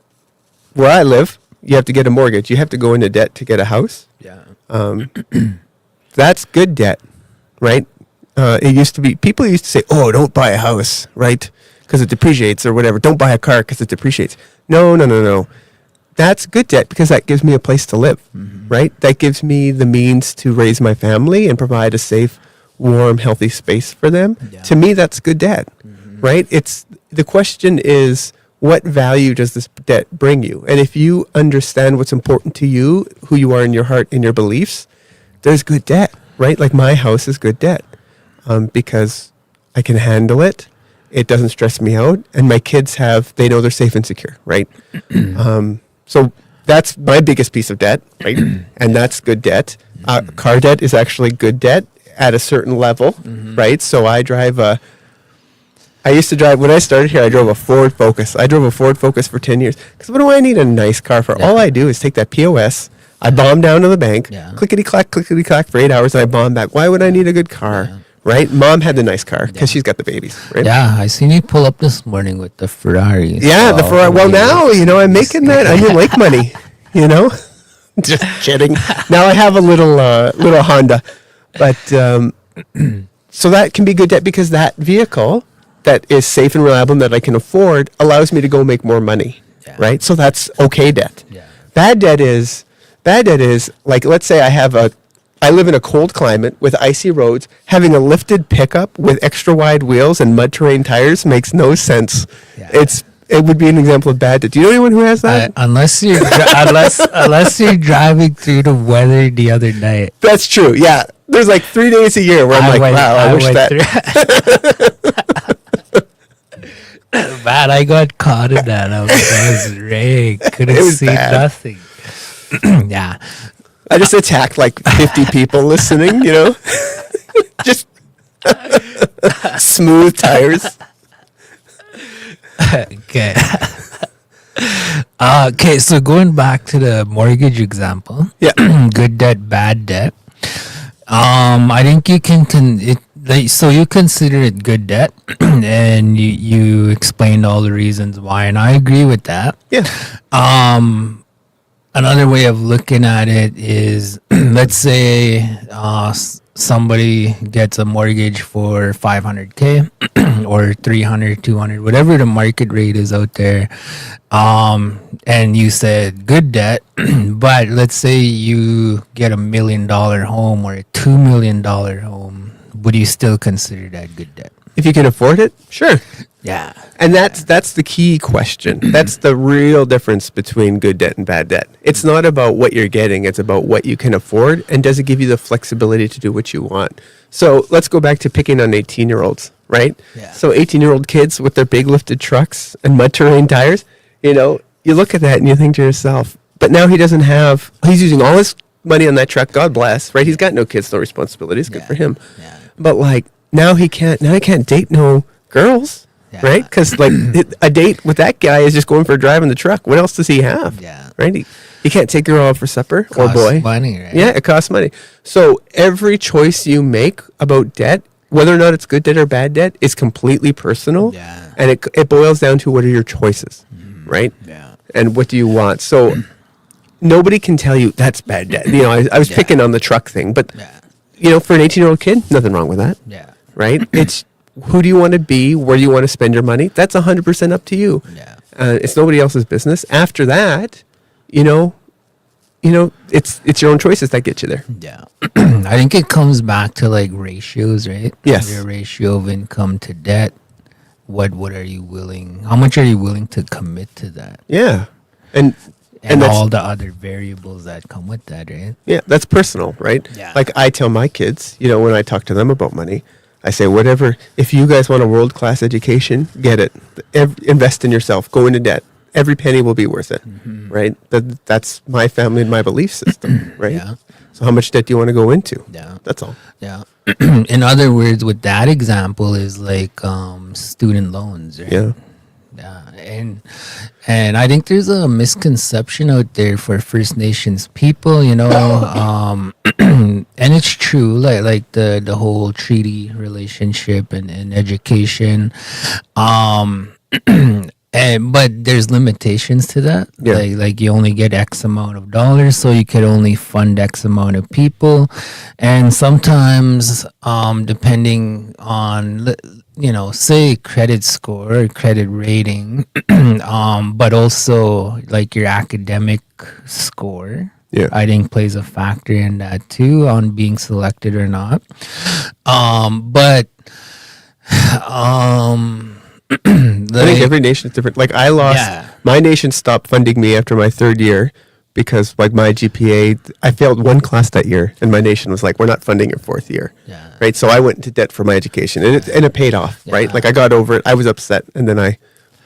where I live, you have to get a mortgage. You have to go into debt to get a house. Yeah. That's good debt, right? It used to be, people used to say, oh, don't buy a house, right? Because it depreciates or whatever. Don't buy a car because it depreciates. No. That's good debt because that gives me a place to live, right? That gives me the means to raise my family and provide a safe, warm, healthy space for them. Yeah. To me, that's good debt, right? The question is, what value does this debt bring you? And if you understand what's important to you, who you are in your heart and your beliefs, there's good debt, right? Like my house is good debt because I can handle it. It doesn't stress me out. And my kids they know they're safe and secure, right? So that's my biggest piece of debt, right? And that's good debt. Car debt is actually good debt at a certain level, right? So I drive I used to drive, when I started here, I drove a Ford Focus. I drove a Ford Focus for 10 years. Because what do I need a nice car for? Yeah. All I do is take that POS, I bomb down to the bank, Yeah. clickety-clack for 8 hours, and I bomb back. Why would I need a good car? Yeah. Right? Mom had the nice car because she's got the babies, right? Yeah, I seen you pull up this morning with the Ferrari. Yeah, the so Ferrari. Well, hopefully- now, I'm making that Onion Lake money, Just kidding. Now I have a little Honda. But so that can be good debt because that vehicle that is safe and reliable and that I can afford allows me to go make more money, Yeah. right? So that's okay debt. Yeah. Bad debt is like, let's say I live in a cold climate with icy roads. Having a lifted pickup with extra wide wheels and mud terrain tires makes no sense. Yeah. It would be an example of bad debt. Do you know anyone who has that? Unless you're unless you're driving through the weather the other night. That's true. Yeah. There's like 3 days a year where I'm I wish went that. Man, I got caught in that. I was rain. Couldn't It was see bad. nothing. Yeah. I just attacked like 50 people listening, Just smooth tires. Okay. Okay, so going back to the mortgage example. Yeah. Good debt, bad debt. I think you so you consider it good debt, and you explained all the reasons why, and I agree with that. Yeah. Another way of looking at it is, let's say somebody gets a mortgage for 500K or 300, 200, whatever the market rate is out there. And you said good debt, but let's say you get $1 million home or a $2 million home. Would you still consider that good debt? If you can afford it, sure. Yeah. And that's the key question. That's the real difference between good debt and bad debt. It's not about what you're getting, it's about what you can afford and does it give you the flexibility to do what you want. So let's go back to picking on 18-year-olds, right? Yeah. So 18-year-old kids with their big lifted trucks and mud terrain tires, you look at that and you think to yourself, but now he's using all his money on that truck, God bless, right? He's got no kids, no responsibilities, good Yeah. for him. Yeah. But like now he can't date no girls. Yeah. Right? Because like a date with that guy is just going for a drive in the truck. What else does he have? Yeah. Right? He can't take her out for supper Costs or boy. money, right? Yeah, it costs money. So every choice you make about debt, whether or not it's good debt or bad debt, is completely personal. Yeah. And it boils down to what are your choices, right? Yeah. And what do you want? So nobody can tell you that's bad debt. I was Yeah. picking on the truck thing, but Yeah. for an 18-year-old kid, nothing wrong with that. Yeah. Right? It's who do you want to be? Where do you want to spend your money? That's 100% up to you. Yeah. It's nobody else's business. After that, it's your own choices that get you there. Yeah. I think it comes back to like ratios, right? Yes. Your ratio of income to debt. What are you willing? How much are you willing to commit to that? Yeah. And And that's, all the other variables that come with that, right? yeah, that's personal, right? Yeah. Like I tell my kids, when I talk to them about money, I say, whatever, if you guys want a world-class education, get it. Invest in yourself. Go into debt. Every penny will be worth it, right? That's my family and my belief system, right? Yeah. So how much debt do you want to go into? Yeah. That's all. Yeah. In other words, with that example is like student loans, right? Yeah. Yeah, and I think there's a misconception out there for First Nations people, and it's true, like the whole treaty relationship and education, but there's limitations to that. Yeah. Like you only get X amount of dollars, so you could only fund X amount of people, and sometimes, depending on say credit score or credit rating, but also like your academic score. Yeah. I think plays a factor in that too on being selected or not. But I think every nation is different. Like my nation stopped funding me after my third year because like my GPA, I failed one class that year and my nation was like, we're not funding your fourth year. Yeah. Right. So I went into debt for my education and it paid off. Right. Yeah. Like I got over it. I was upset. And then I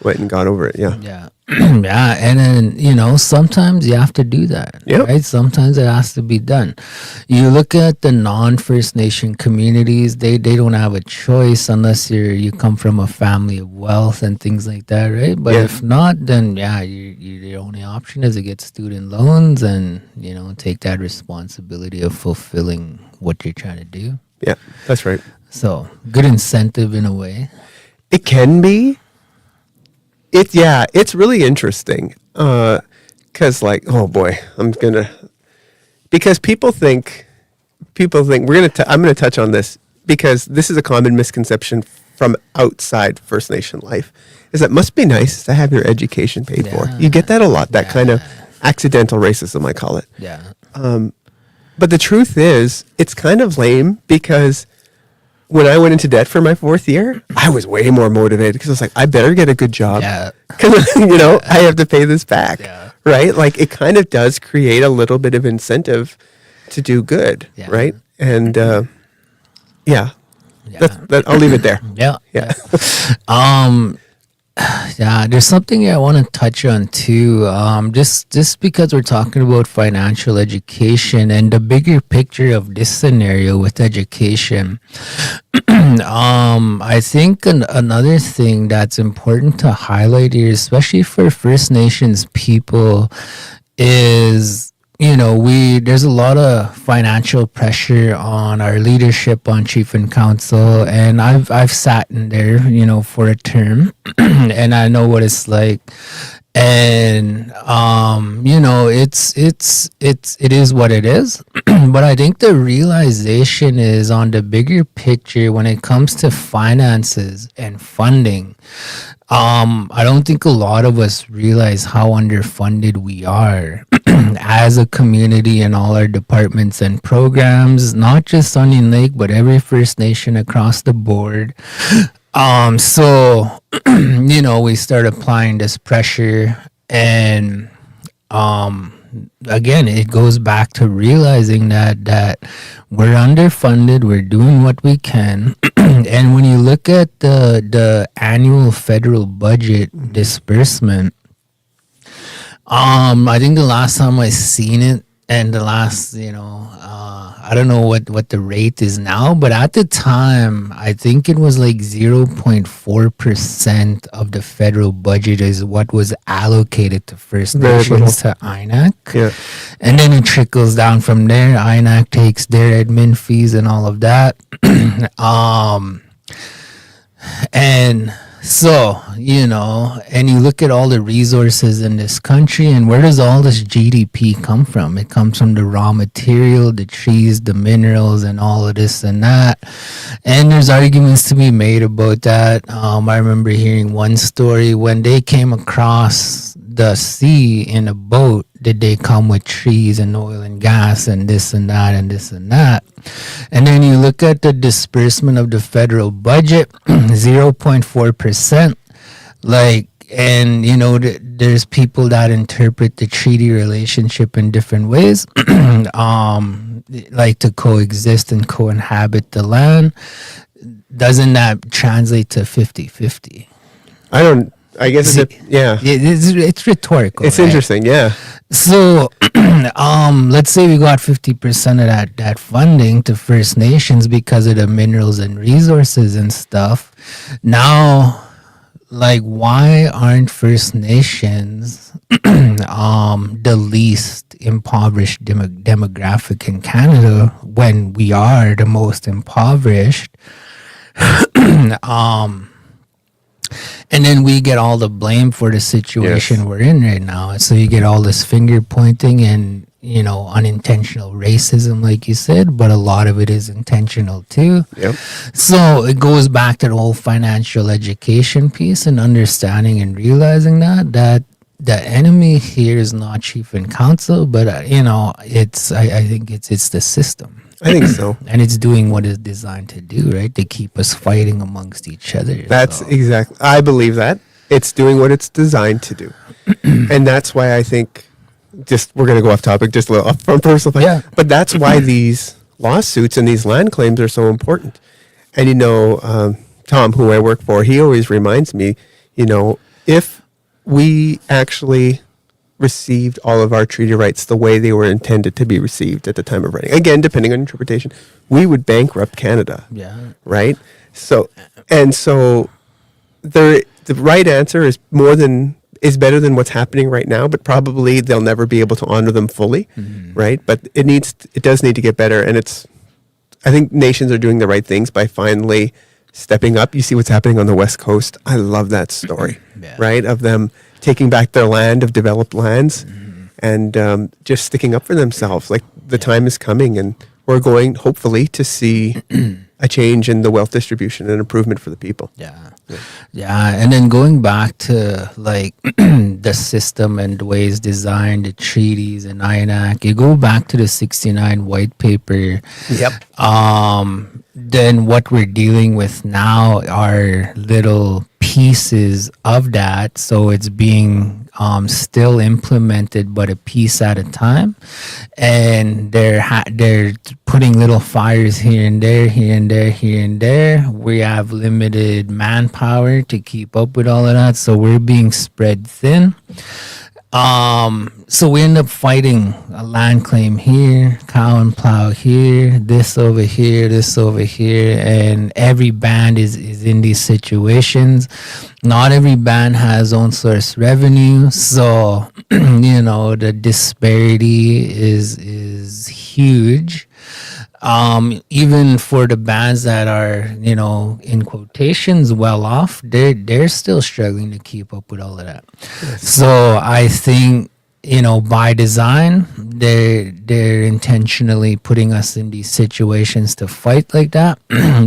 went and got over it. Yeah. Yeah. Yeah. And then, sometimes you have to do that. Yep. Right? Sometimes it has to be done. You look at the non-First Nation communities, they don't have a choice unless you come from a family of wealth and things like that, right? But Yeah. if not, then the only option is to get student loans and, take that responsibility of fulfilling what you're trying to do. Yeah. That's right. So good incentive in a way. It can be. It's really interesting. Because oh boy, because people think I'm gonna touch on this because this is a common misconception from outside First Nation life, is that it must be nice to have your education paid for. Yeah. You get that a lot, that kind of Yeah. accidental racism, I call it. Yeah. But the truth is, it's kind of lame because when I went into debt for my 4th year, I was way more motivated because I was like, I better get a good job. Yeah. Because, I have to pay this back. Yeah. Right? Like, it kind of does create a little bit of incentive to do good. Yeah. Right? And, yeah. Yeah. I'll leave it there. Yeah. Yeah. Yeah, there's something I want to touch on too. Just because we're talking about financial education and the bigger picture of this scenario with education, I think another thing that's important to highlight here, especially for First Nations people, is there's a lot of financial pressure on our leadership, on chief and council, and I've sat in there, for a term, and I know what it's like. And it is what it is. But I think the realization is on the bigger picture when it comes to finances and funding. I don't think a lot of us realize how underfunded we are as a community in all our departments and programs, not just Onion Lake, but every First Nation across the board. So, we start applying this pressure, and again, it goes back to realizing that we're underfunded, we're doing what we can. And when you look at the annual federal budget disbursement, I think the last time I seen it, and the last, I don't know what the rate is now, but at the time, I think it was like 0.4% of the federal budget is what was allocated to First Very Nations, to INAC. Yeah. And then it trickles down from there. INAC takes their admin fees and all of that. And so, and you look at all the resources in this country, and where does all this GDP come from? It comes from the raw material, the trees, the minerals, and all of this and that. And there's arguments to be made about that. I remember hearing one story when they came across the sea in a boat. Did they come with trees and oil and gas and this and that and this and that? And then you look at the disbursement of the federal budget, 0.4%. And there's people that interpret the treaty relationship in different ways, like to coexist and co-inhabit the land. Doesn't that translate to 50-50? I guess It's rhetorical. it's right? interesting. Yeah. So, let's say we got 50% of that funding to First Nations because of the minerals and resources and stuff. Now, why aren't First Nations the least impoverished demographic in Canada when we are the most impoverished? And then we get all the blame for the situation we're in right now. So you get all this finger pointing and, unintentional racism, like you said, but a lot of it is intentional too. Yep. So it goes back to the whole financial education piece and understanding and realizing that the enemy here is not chief and council, but, I think it's the system. I think so. And it's doing what it's designed to do, right? To keep us fighting amongst each other. That's So, exactly. I believe that it's doing what it's designed to do, and that's why I think. We're going to go off topic, just a little off from personal thing. Yeah. But that's why these lawsuits and these land claims are so important. And Tom, who I work for, he always reminds me, if we actually received all of our treaty rights the way they were intended to be received at the time of writing, again, depending on interpretation, we would bankrupt Canada. Yeah. Right? So the right answer is better than what's happening right now, but probably they'll never be able to honor them fully, right? But it does need to get better, and I think nations are doing the right things by finally stepping up. You see what's happening on the West Coast. I love that story, Yeah. right? Of them taking back their land, of developed lands, and just sticking up for themselves. Like, the time is coming, and we're going, hopefully, to see a change in the wealth distribution and improvement for the people. Yeah. Yeah. And then going back to like the system and the way it's designed, the treaties and INAC, you go back to the 69 white paper. Yep. Then what we're dealing with now are little pieces of that. So it's being still implemented, but a piece at a time. And they're putting little fires here and there, here and there, here and there. We have limited manpower to keep up with all of that. So we're being spread thin. So we end up fighting a land claim here, cow and plow here, this over here, and every band is in these situations. Not every band has own source revenue, so the disparity is huge. Even for the bands that are, in quotations, well off, they're still struggling to keep up with all of that. So I think, by design, they're intentionally putting us in these situations to fight like that.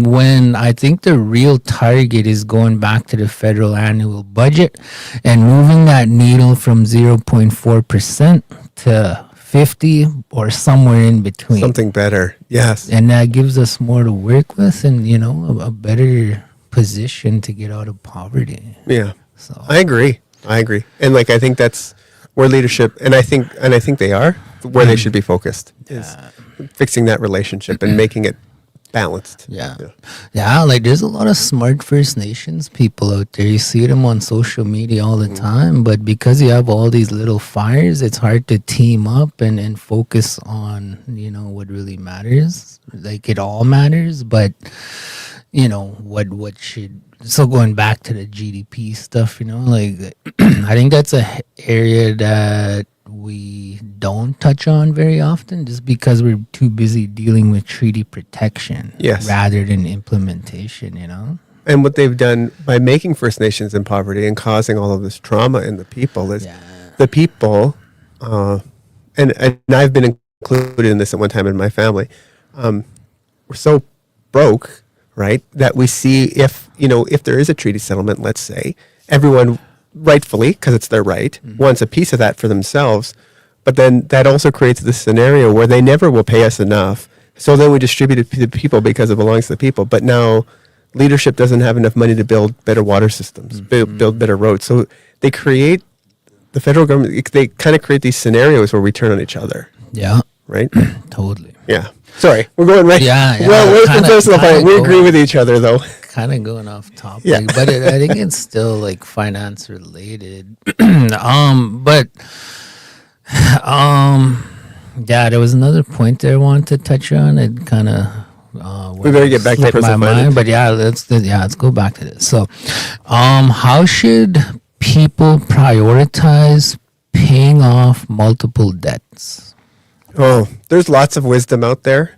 When I think the real target is going back to the federal annual budget and moving that needle from 0.4% to 50 or somewhere in between. Something better. Yes. And that gives us more to work with and, a better position to get out of poverty. Yeah. So I agree. And I think that's where leadership, and I think they are where they should be focused, is fixing that relationship and making it balanced. Yeah, like there's a lot of smart First Nations people out there. You see them on social media all the time, but because you have all these little fires, it's hard to team up and focus on, what really matters. Like, it all matters, but what should. So going back to the GDP stuff, I think that's a area that we don't touch on very often, just because we're too busy dealing with treaty protection rather than implementation, And what they've done by making First Nations in poverty and causing all of this trauma in the people is the people, and I've been included in this at one time in my family, we're so broke, right, that we see if there is a treaty settlement, let's say, everyone rightfully, because it's their right, wants a piece of that for themselves. But then that also creates this scenario where they never will pay us enough. So then we distribute it to the people because it belongs to the people. But now leadership doesn't have enough money to build better water systems, build better roads. So the federal government, they kind of create these scenarios where we turn on each other. Yeah. Right? Totally. Yeah. Sorry, we're going right. Yeah. Well, we're from personal finance. We agree with each other, though. Kind of going off topic, Yeah. but I think it's still like finance related. There was another point there I wanted to touch on. It kind of we better get back to personal finance. But let's go back to this. So, how should people prioritize paying off multiple debts? Oh, there's lots of wisdom out there.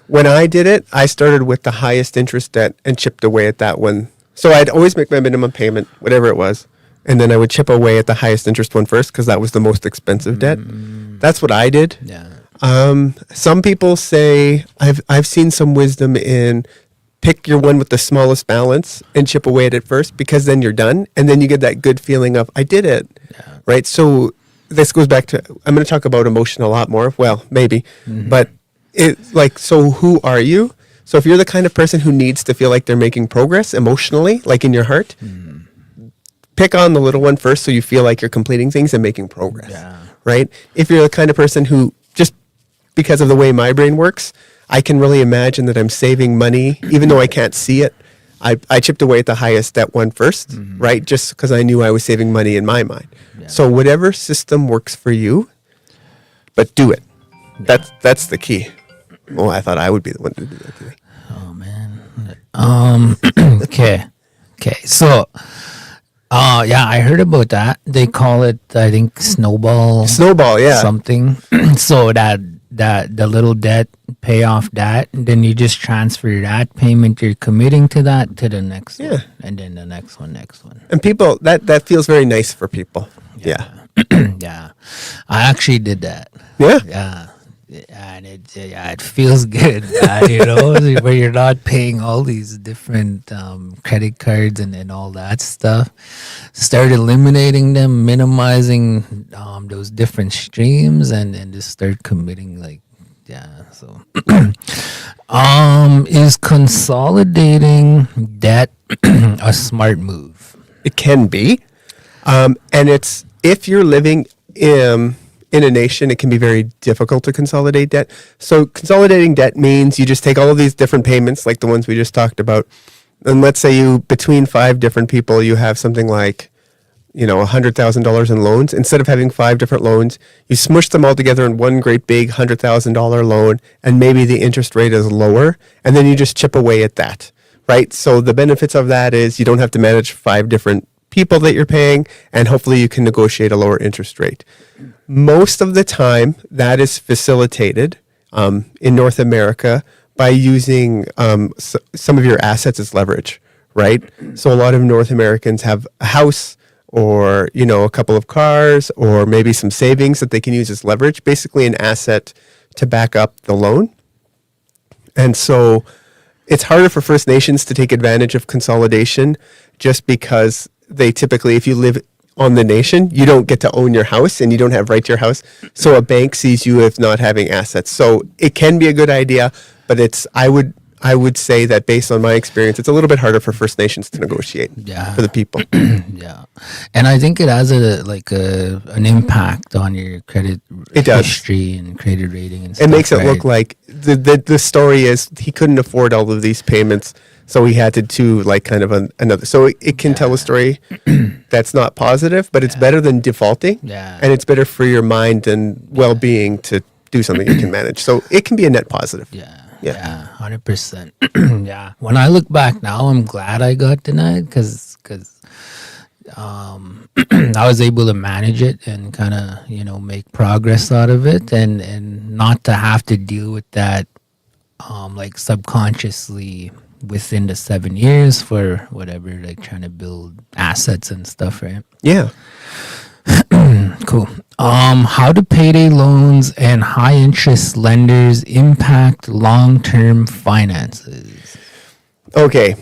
When I did it, I started with the highest interest debt and chipped away at that one. So I'd always make my minimum payment, whatever it was, and then I would chip away at the highest interest one first because that was the most expensive debt. That's what I did. Yeah. Some people say I've seen some wisdom in pick your one with the smallest balance and chip away at it first, because then you're done, and then you get that good feeling of I did it. Yeah. Right? So this goes back to, I'm going to talk about emotion a lot more. Well, maybe, but so who are you? So if you're the kind of person who needs to feel like they're making progress emotionally, like in your heart, pick on the little one first so you feel like you're completing things and making progress. Yeah. Right? If you're the kind of person who, just because of the way my brain works, I can really imagine that I'm saving money, even though I can't see it. I chipped away at the highest debt one first, right? Just because I knew I was saving money in my mind. Yeah. So whatever system works for you, but do it. That's the key. Well, I thought I would be the one to do that today. Oh man. Okay. So, yeah, I heard about that. They call it, I think, Snowball, yeah. something. So that the little debt, pay off that, and then you just transfer that payment you're committing to that to the next Yeah. one, and then the next one. And people, that feels very nice for people. Yeah. Yeah, I actually did that. Yeah. Yeah. And it feels good, where you're not paying all these different credit cards and all that stuff. Start eliminating them, minimizing those different streams, and just start committing So, is consolidating debt a smart move? It can be. And it's, if you're living in a nation, it can be very difficult to consolidate debt. So consolidating debt means you just take all of these different payments, like the ones we just talked about, and let's say you, between 5 different people, you have something like, $100,000 in loans. Instead of having 5 different loans, you smush them all together in one great big $100,000 loan, and maybe the interest rate is lower, and then you just chip away at that, right? So the benefits of that is you don't have to manage 5 different people that you're paying, and hopefully you can negotiate a lower interest rate. Most of the time, that is facilitated in North America by using some of your assets as leverage, right? So a lot of North Americans have a house, or a couple of cars, or maybe some savings that they can use as leverage, basically an asset to back up the loan. And so it's harder for First Nations to take advantage of consolidation, just because they typically, if you live on the nation, you don't get to own your house, and you don't have right to your house. So a bank sees you as not having assets. So it can be a good idea, but I would say that based on my experience, it's a little bit harder for First Nations to negotiate for the people. Yeah, and I think it has an impact on your credit history and credit rating and stuff. It makes it look like the story is he couldn't afford all of these payments, so he had to do kind of another. So it can tell a story that's not positive, but it's better than defaulting. Yeah, and it's better for your mind and well-being to do something you can manage. So it can be a net positive. Yeah, 100%. Yeah. When I look back now, I'm glad I got denied because I was able to manage it and kind of make progress out of it, and not to have to deal with that subconsciously within the 7 years for whatever, trying to build assets and stuff, right? Yeah. Cool. How do payday loans and high interest lenders impact long-term finances? Okay.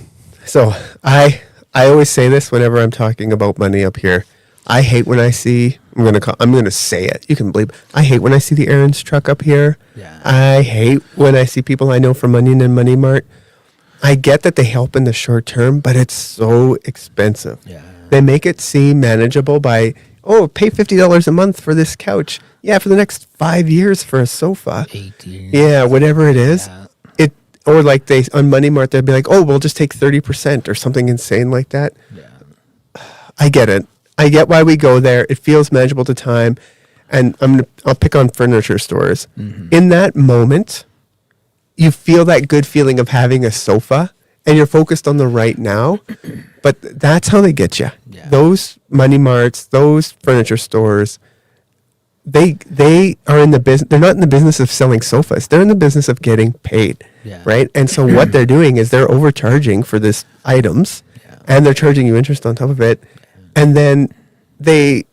So I always say this whenever I'm talking about money up here. I hate when I see, I'm going to say it. You can believe it. I hate when I see the errands truck up here. Yeah. I hate when I see people I know from Onion and Money Mart. I get that they help in the short term, but it's so expensive. Yeah. They make it seem manageable by, pay $50 a month for this couch. Yeah, for the next 5 years for a sofa. 8 years. Yeah, whatever it is. Yeah. Or like they on Money Mart, they'd be like, we'll just take 30% or something insane like that. Yeah. I get it. I get why we go there. It feels manageable at the time. And I'll pick on furniture stores. Mm-hmm. In that moment, you feel that good feeling of having a sofa, and you're focused on the right now. But that's how they get you. Yeah. Those Money Marts, those furniture stores, they are in the business. They're not in the business of selling sofas. They're in the business of getting paid. Yeah. Right? And so what they're doing is they're overcharging for this items, and they're charging you interest on top of it. And then they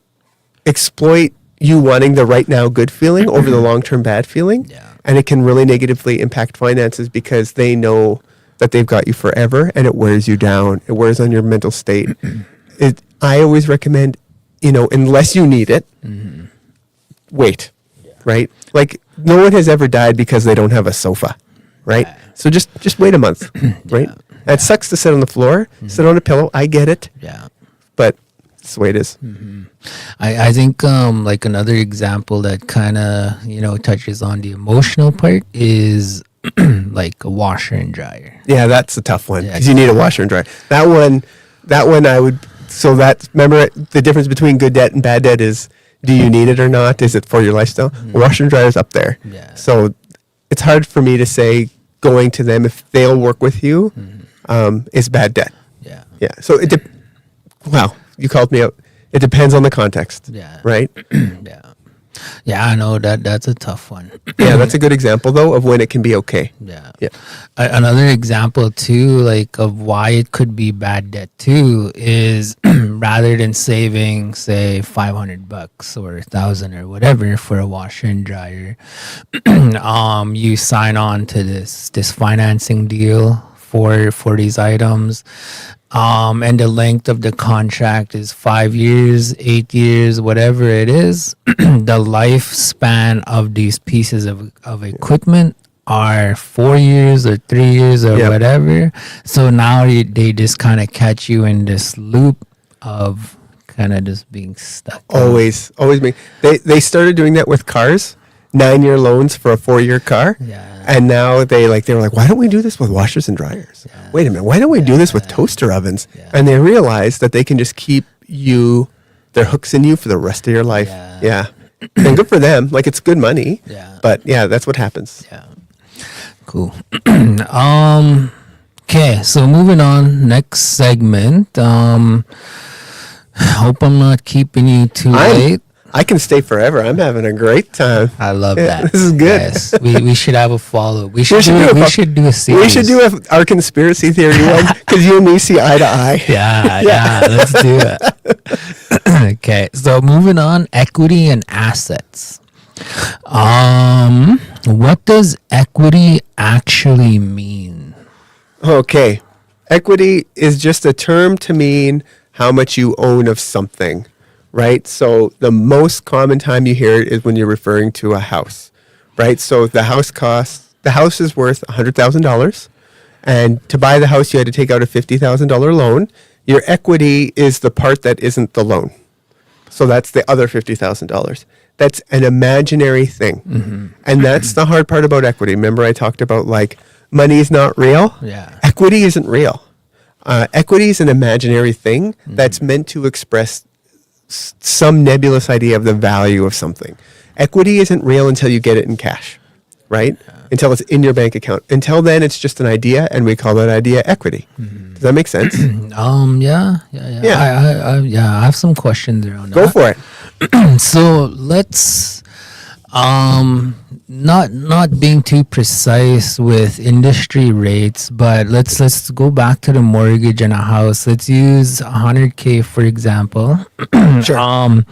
exploit you wanting the right now good feeling over the long-term bad feeling. Yeah. And it can really negatively impact finances because they know that they've got you forever, and it wears you down. It wears on your mental state. I always recommend, unless you need it, wait, right? Like no one has ever died because they don't have a sofa, right? So just wait a month, right? It sucks to sit on the floor, sit on a pillow. I get it. Yeah. But that's the way it is. I think another example that kind of touches on the emotional part is like a washer and dryer? Yeah, that's a tough one Yeah. because you need a washer and dryer. That one I would. So that, remember the difference between good debt and bad debt is, do you need it or not? Is it for your lifestyle? Washer and dryer is up there. Yeah. So it's hard for me to say going to them if they'll work with you is bad debt. Yeah. Yeah. So wow, you called me out. It depends on the context. Yeah. Right. Yeah. Yeah, I know that's a tough one. Yeah, that's a good example though of when it can be okay. Yeah. Yeah. Another example too, like of why it could be bad debt too, is rather than saving say $500 or 1,000 or whatever for a washer and dryer, you sign on to this financing deal for these items. And the length of the contract is 5 years, 8 years, whatever it is. The lifespan of these pieces of equipment are 4 years or 3 years or Yep. whatever. So now they just kind of catch you in this loop of kind of just being stuck. Always me. They started doing that with cars, 9-year loans for a 4-year car. Yeah. And now they were like, why don't we do this with washers and dryers? Yeah. Wait a minute, why don't we do this with toaster ovens? Yeah. And they realize that they can just keep their hooks in you for the rest of your life. Yeah. And good for them. Like, it's good money. Yeah. But yeah, that's what happens. Yeah. Cool. Okay, so moving on, next segment. Hope I'm not keeping you too late. I can stay forever. I'm having a great time. I love Yeah, that. this is good. Yes. We should have a follow. We should should do a series. We should do our conspiracy theory one because you and me see eye to eye. Yeah, let's do it. Okay, so moving on, equity and assets. What does equity actually mean? Okay. Equity is just a term to mean how much you own of something, right? So the most common time you hear it is when you're referring to a house, right? So the house is worth $100,000. And to buy the house, you had to take out a $50,000 loan. Your equity is the part that isn't the loan. So that's the other $50,000. That's an imaginary thing. And that's the hard part about equity. Remember I talked about like money is not real? Yeah. Equity isn't real. Equity is an imaginary thing that's meant to express some nebulous idea of the value of something. Equity isn't real until you get it in cash, right? Until it's in your bank account. Until then, it's just an idea, and we call that idea equity. Does that make sense? Yeah. I have some questions around that. Go for it. So let's not being too precise with industry rates, but let's go back to the mortgage in a house. Let's use 100K for example. Sure.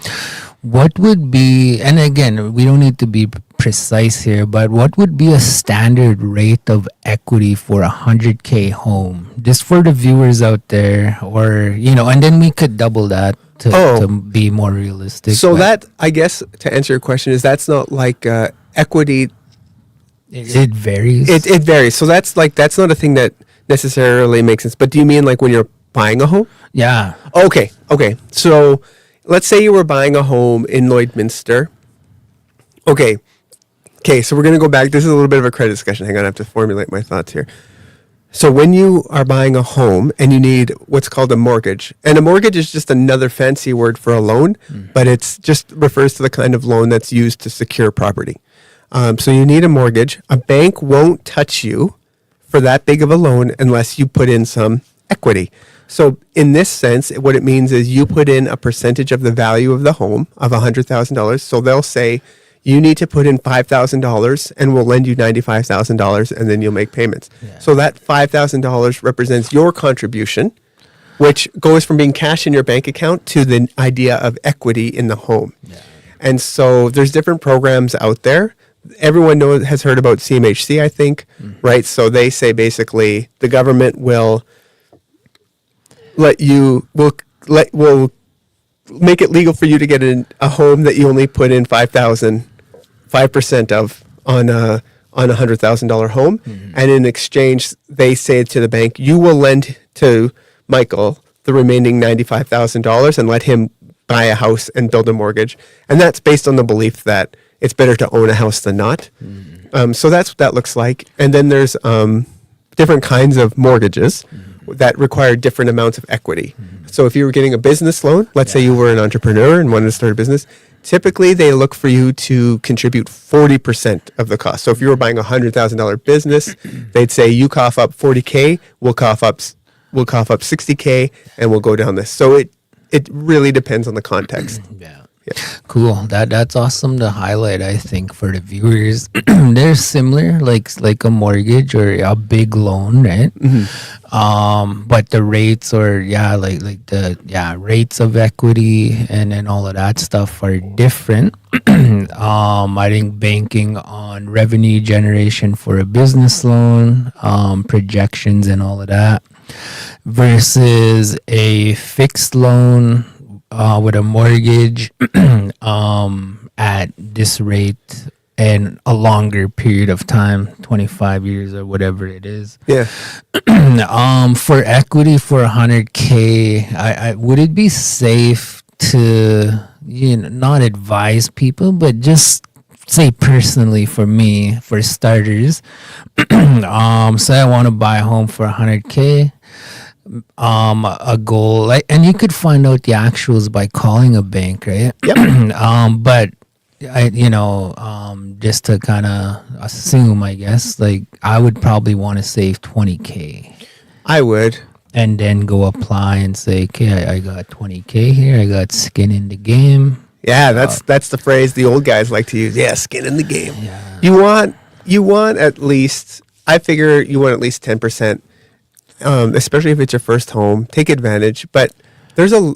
What would be, and again, we don't need to be precise here, but what would be a standard rate of equity for 100K home, just for the viewers out there, or and then we could double that to be more realistic. So but that, I guess, to answer your question, is that's not like equity. it varies. It varies. So that's not a thing that necessarily makes sense. But do you mean like when you're buying a home? Yeah. Okay. So let's say you were buying a home in Lloydminster. Okay. So we're going to go back. This is a little bit of a credit discussion. Hang on, I have to formulate my thoughts here. So when you are buying a home and you need what's called a mortgage, and a mortgage is just another fancy word for a loan, but it's just refers to the kind of loan that's used to secure property. So you need a mortgage. A bank won't touch you for that big of a loan unless you put in some equity. So in this sense, what it means is you put in a percentage of the value of the home of $100,000. So they'll say, you need to put in $5,000 and we'll lend you $95,000 and then you'll make payments. Yeah. So that $5,000 represents your contribution, which goes from being cash in your bank account to the idea of equity in the home. Yeah. And so there's different programs out there. Everyone has heard about CMHC, I think, right? So they say basically the government will will make it legal for you to get a home that you only put in 5% of on a $100,000 home, and in exchange they say to the bank, you will lend to Michael the remaining $95,000 and let him buy a house and build a mortgage, and that's based on the belief that it's better to own a house than not. So that's what that looks like. And then there's different kinds of mortgages that require different amounts of equity. So if you were getting a business loan, let's say you were an entrepreneur and wanted to start a business, typically they look for you to contribute 40% of the cost. So if you were buying a $100,000 business, they'd say you cough up 40K, we'll cough up 60K, and we'll go down this. So it really depends on the context. Yeah. Yeah. Cool. That's awesome to highlight, I think, for the viewers. They're similar, like a mortgage or a big loan, right? But the rates or rates of equity and all of that stuff are different. I think banking on revenue generation for a business loan, projections and all of that, versus a fixed loan with a mortgage at this rate and a longer period of time, 25 years or whatever it is. Yeah. For equity for 100K, I would it be safe to not advise people, but just say personally for me, for starters, say I want to buy a home for 100K. A goal, and you could find out the actuals by calling a bank, right? Yep. But just to kind of assume, I guess, I would probably want to save 20K. I would. And then go apply and say, okay, I got 20K here. I got skin in the game. Yeah, that's the phrase the old guys like to use. Yeah, skin in the game. Yeah. You want at least, I figure you want at least 10%. Especially if it's your first home, take advantage. But there's a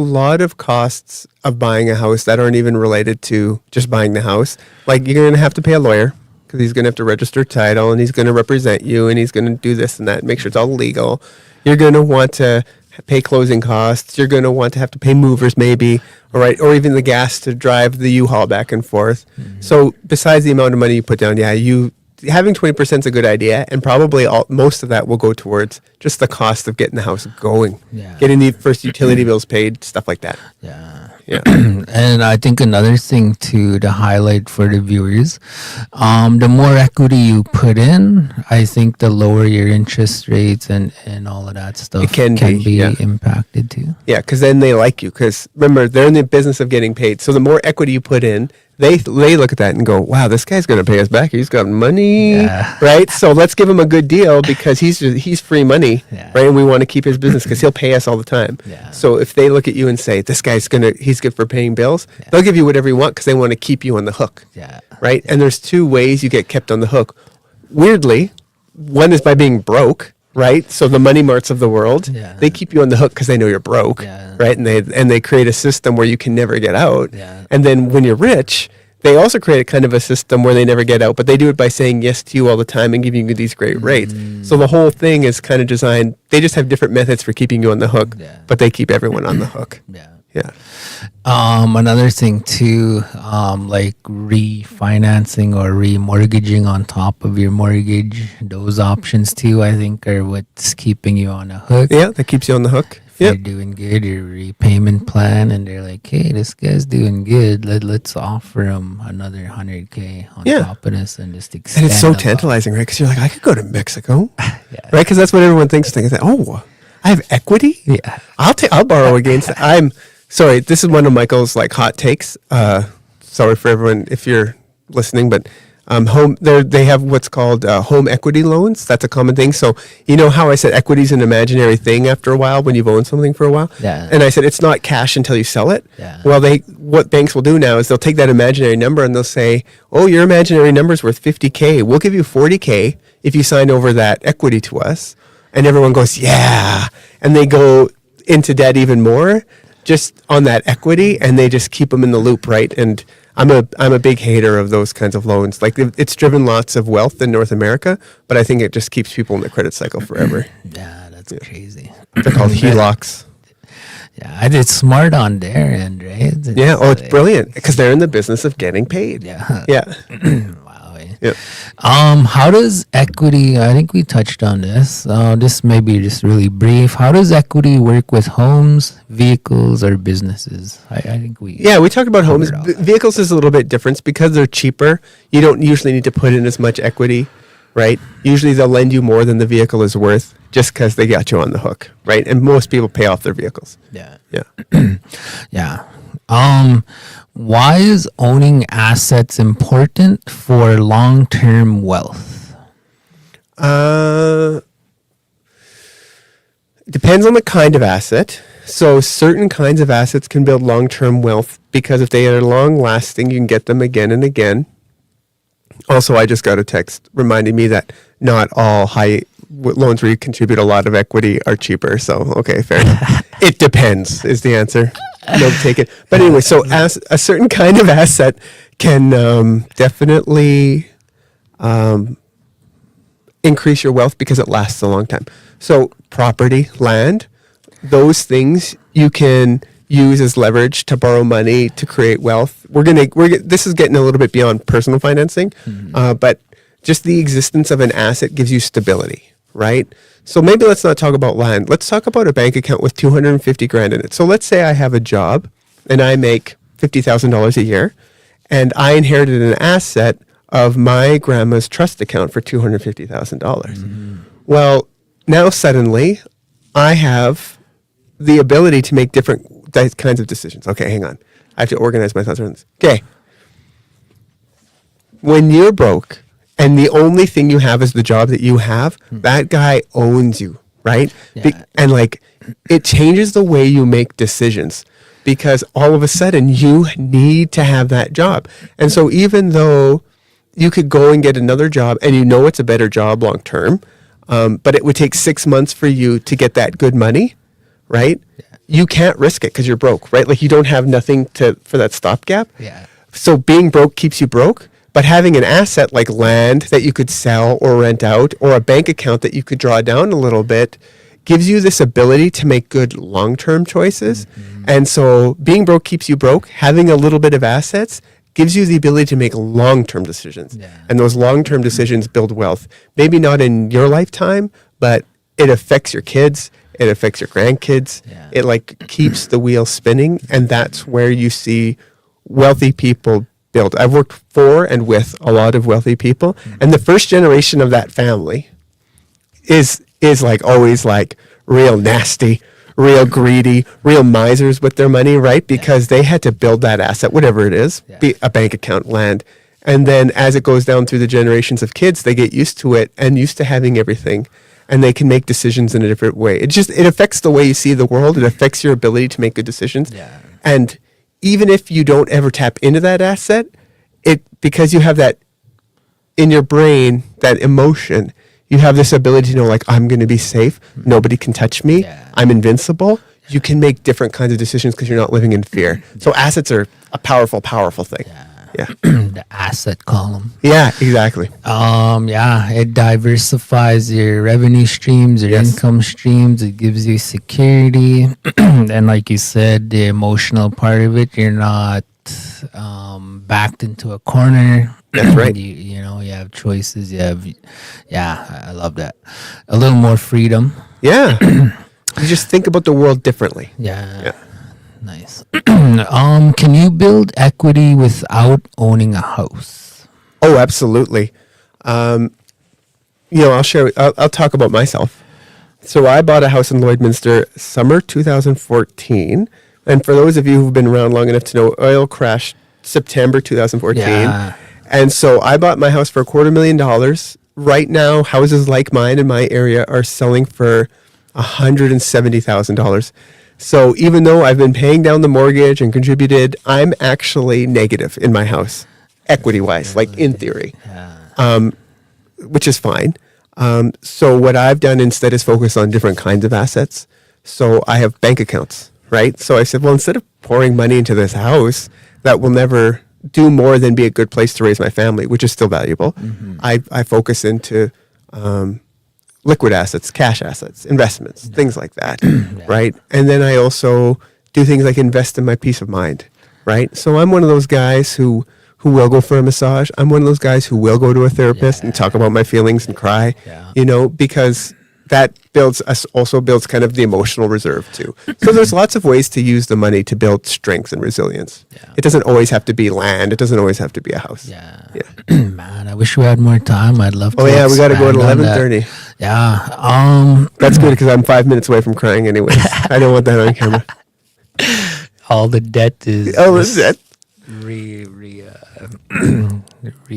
lot of costs of buying a house that aren't even related to just buying the house. Like you're going to have to pay a lawyer because he's going to have to register title and he's going to represent you and he's going to do this and that, make sure it's all legal. You're going to want to pay closing costs. You're going to want to have to pay movers maybe, all right, or even the gas to drive the U-Haul back and forth. So besides the amount of money you put down, having 20% is a good idea, and probably most of that will go towards just the cost of getting the house going, getting the first utility bills paid, stuff like that. Yeah. And I think another thing to highlight for the viewers, the more equity you put in, I think the lower your interest rates and all of that stuff can be impacted too. Yeah, because then they like you. Because remember, they're in the business of getting paid. So the more equity you put in, they look at that and go, wow, this guy's going to pay us back. He's got money, right? So let's give him a good deal because he's free money, right? And we want to keep his business because he'll pay us all the time. Yeah. So if they look at you and say, this guy's he's good for paying bills, they'll give you whatever you want because they want to keep you on the hook, right? And there's two ways you get kept on the hook. Weirdly, one is by being broke. Right, so the Money Marts of the world, they keep you on the hook because they know you're broke, right? And they create a system where you can never get out. And then when you're rich, they also create a kind of a system where they never get out, but they do it by saying yes to you all the time and giving you these great rates. So the whole thing is kind of designed. They just have different methods for keeping you on the hook, but they keep everyone on the hook. Yeah. Another thing too, like refinancing or remortgaging on top of your mortgage, those options too, I think are what's keeping you on a hook. Yeah, that keeps you on the hook. If you're doing good, your repayment plan, and they're like, hey, this guy's doing good. Let's offer him another 100K on top of this and just extend. And it's so tantalizing, right? Because you're like, I could go to Mexico, right? Because that's what everyone thinks. They say, oh, I have equity. Yeah, I'll borrow against it. Sorry, this is one of Michael's hot takes. Sorry for everyone if you're listening, but they have what's called home equity loans. That's a common thing. So you know how I said equity is an imaginary thing after a while when you've owned something for a while? Yeah. And I said it's not cash until you sell it. Yeah. Well, what banks will do now is they'll take that imaginary number and they'll say, oh, your imaginary number is worth 50K. We'll give you 40K if you sign over that equity to us. And everyone goes, yeah. And they go into debt even more just on that equity, and they just keep them in the loop, right? And I'm a big hater of those kinds of loans. Like it's driven lots of wealth in North America, but I think it just keeps people in the credit cycle forever. Yeah, that's crazy. They're called HELOCs. Yeah, it's smart on their end, right? It's brilliant because they're in the business of getting paid. Yeah. Yeah. Wow. Yeah. How does equity, I think we touched on this, this may be just really brief. How does equity work with homes, vehicles, or businesses? I think we. Yeah, we talked about homes. covered all that. Vehicles is a little bit different because they're cheaper. You don't usually need to put in as much equity, right? Usually they'll lend you more than the vehicle is worth just because they got you on the hook, right? And most people pay off their vehicles. Yeah. Yeah. Yeah. Why is owning assets important for long-term wealth? Depends on the kind of asset. So certain kinds of assets can build long-term wealth because if they are long-lasting, you can get them again and again. Also, I just got a text reminding me that not all loans where you contribute a lot of equity are cheaper. So, okay, fair enough. It depends is the answer. No, take it. But anyway, so as a certain kind of asset can definitely increase your wealth because it lasts a long time. So property, land, those things you can use as leverage to borrow money to create wealth. This is getting a little bit beyond personal financing, but just the existence of an asset gives you stability, right? So maybe let's not talk about land. Let's talk about a bank account with 250 grand in it. So let's say I have a job and I make $50,000 a year and I inherited an asset of my grandma's trust account for $250,000. Well, now suddenly I have the ability to make different kinds of decisions. Okay, hang on. I have to organize my thoughts around this. Okay. When you're broke and the only thing you have is the job that you have, that guy owns you, right? Yeah. And like it changes the way you make decisions because all of a sudden you need to have that job. And so even though you could go and get another job and you know it's a better job long term, but it would take 6 months for you to get that good money, right? Yeah. You can't risk it because you're broke, right? Like you don't have nothing for that stopgap. Yeah. So being broke keeps you broke, but having an asset like land that you could sell or rent out or a bank account that you could draw down a little bit gives you this ability to make good long-term choices. And so being broke keeps you broke. Having a little bit of assets gives you the ability to make long-term decisions. Yeah. And those long-term decisions build wealth. Maybe not in your lifetime, but it affects your kids. It affects your grandkids. Yeah. It like keeps the wheel spinning. And that's where you see wealthy people build. I've worked for and with a lot of wealthy people. And the first generation of that family is like always like real nasty, real greedy, real misers with their money, right? Because they had to build that asset, whatever it is, be a bank account, land. And then as it goes down through the generations of kids, they get used to it and used to having everything. And they can make decisions in a different way. It affects the way you see the world. It affects your ability to make good decisions. Yeah. And even if you don't ever tap into that asset, because you have that in your brain, that emotion, you have this ability to know, like, I'm going to be safe. Nobody can touch me. Yeah. I'm invincible. You can make different kinds of decisions because you're not living in fear. So assets are a powerful, powerful thing. Yeah. The asset column. Yeah, exactly. Yeah, it diversifies your revenue streams, your Yes. income streams. It gives you security, and like you said, the emotional part of it, you're not backed into a corner. That's right. You know, you have choices. I love that. A little more freedom. Yeah. You just think about the world differently. Yeah. Nice. Can you build equity without owning a house? Oh, absolutely. I'll talk about myself. So I bought a house in Lloydminster summer 2014. And for those of you who've been around long enough to know, oil crashed September 2014. Yeah. And so I bought my house for $250,000. Right now, houses like mine in my area are selling for $170,000. So even though I've been paying down the mortgage and contributed, I'm actually negative in my house, equity-wise, like in theory, which is fine. So what I've done instead is focus on different kinds of assets. So I have bank accounts, right? So I said, well, instead of pouring money into this house that will never do more than be a good place to raise my family, which is still valuable, I focus into liquid assets, cash assets, investments, things like that, right? And then I also do things like invest in my peace of mind, right? So I'm one of those guys who who will go for a massage. I'm one of those guys who will go to a therapist and talk about my feelings and cry, because that also builds kind of the emotional reserve too. So there's lots of ways to use the money to build strength and resilience. It doesn't always have to be land. It doesn't always have to be a house. Man, I wish we had more time. I'd love to. Oh yeah, we got to go at expand on 11:30. Yeah. That's good because I'm 5 minutes away from crying anyways. I don't want that on camera. All the debt is. Oh, is it?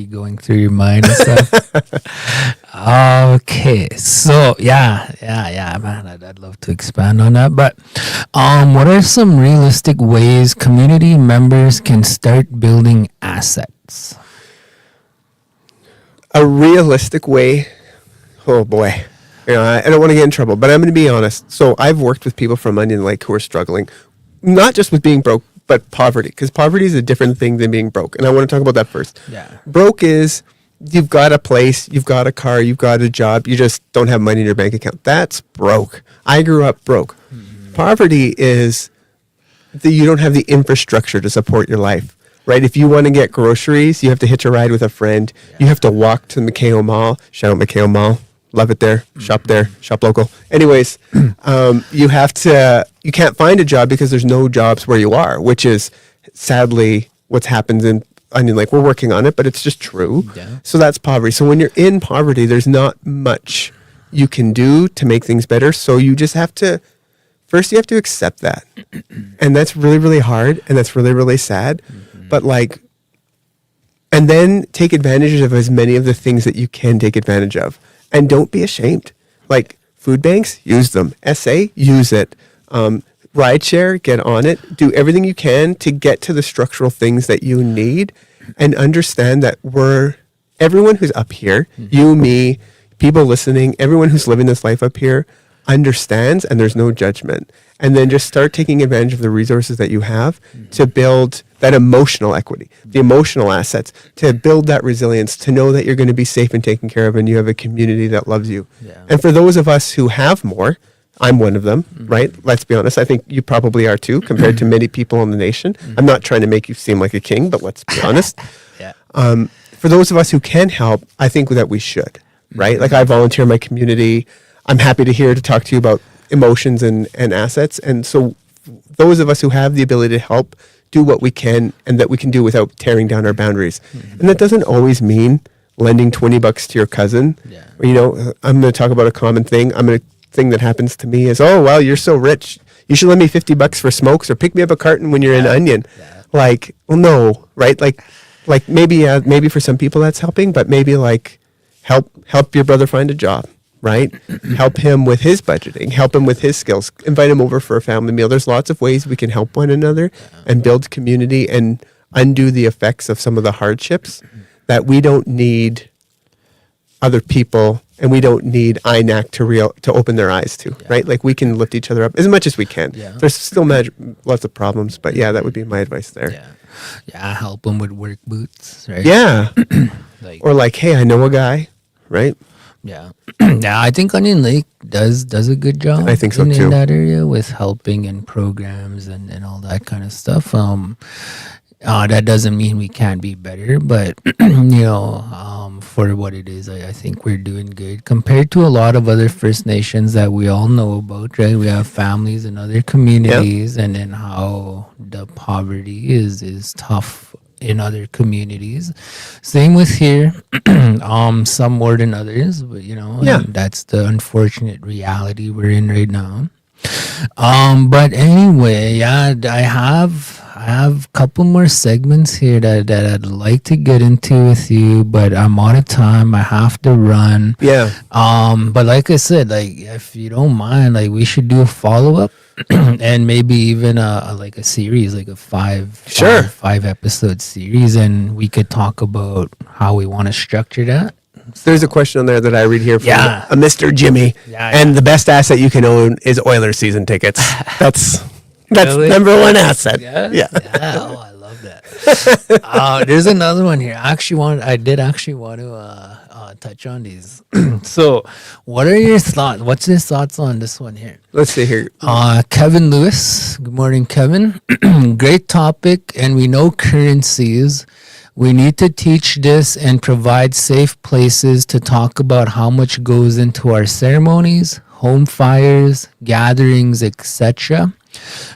Going through your mind and stuff. Okay, so yeah, man, I'd love to expand on that. But what are some realistic ways community members can start building assets? A realistic way. Oh boy, I don't want to get in trouble, but I'm going to be honest. So I've worked with people from Onion Lake who are struggling, not just with being broke, but poverty, because poverty is a different thing than being broke. And I want to talk about that first. Broke is you've got a place, you've got a car, you've got a job, you just don't have money in your bank account. That's broke. I grew up broke. Poverty is that you don't have the infrastructure to support your life, right? If you want to get groceries, you have to hitch a ride with a friend. You have to walk to the McKay Mall. Shout out McKay Mall. Love it there. Shop there. Shop local. Anyways, you can't find a job because there's no jobs where you are, which is sadly what's happened in Onion Lake. We're working on it, but it's just true. So that's poverty. So when you're in poverty, there's not much you can do to make things better. So you just have to, first you have to accept that. And that's really, really hard. And that's really, really sad. But and then take advantage of as many of the things that you can take advantage of. And don't be ashamed. Like food banks, use them. SA, use it. Rideshare, get on it. Do everything you can to get to the structural things that you need, and understand that everyone who's up here, you, me, people listening, everyone who's living this life up here understands, and there's no judgment. And then just start taking advantage of the resources that you have to build that emotional equity, the emotional assets, to build that resilience, to know that you're going to be safe and taken care of, and you have a community that loves you. And for those of us who have more, I'm one of them, right? Let's be honest. I think you probably are too, compared to many people in the nation. I'm not trying to make you seem like a king, but let's be honest. For those of us who can help, I think that we should, right? Like I volunteer in my community. I'm happy to talk to you about emotions and assets. And so those of us who have the ability to help, do what we can, and that we can do without tearing down our boundaries. And that doesn't always mean lending $20 to your cousin. Or, I'm going to talk about a common thing. Thing that happens to me is, oh, well, you're so rich. You should lend me $50 for smokes, or pick me up a carton when you're in Onion. Like, well, no, right? Like maybe for some people that's helping, but maybe help your brother find a job. Right? Help him with his budgeting, help him with his skills, invite him over for a family meal. There's lots of ways we can help one another and build community and undo the effects of some of the hardships that we don't need other people, and we don't need INAC to open their eyes to, right? Like we can lift each other up as much as we can. There's still lots of problems, but that would be my advice there. Help them with work boots, right? Or hey, I know a guy, right? I think Onion Lake does a good job. I think so too. In that area with helping and programs and all that kind of stuff. That doesn't mean we can't be better, but for what it is, I think we're doing good compared to a lot of other First Nations that we all know about, right? We have families in other communities, and then how the poverty is tough in other communities. Same with here, some more than others, but and that's the unfortunate reality we're in right now. But anyway, I have a couple more segments here that I'd like to get into with you, but I'm out of time. I have to run. But like I said, if you don't mind, we should do a follow-up and maybe even a series, a five episode series, and we could talk about how we want to structure that. There's a question on there that I read here from a Mr. Jimmy, and the best asset you can own is Oilers season tickets. That's really? Number one asset. Oh, I love that. There's another one here. I did actually want to touch on these. So, what are your thoughts? What's your thoughts on this one here? Let's see here. Kevin Lewis. Good morning, Kevin. Great topic, and we know currencies We need to teach this and provide safe places to talk about how much goes into our ceremonies, home fires, gatherings, etc.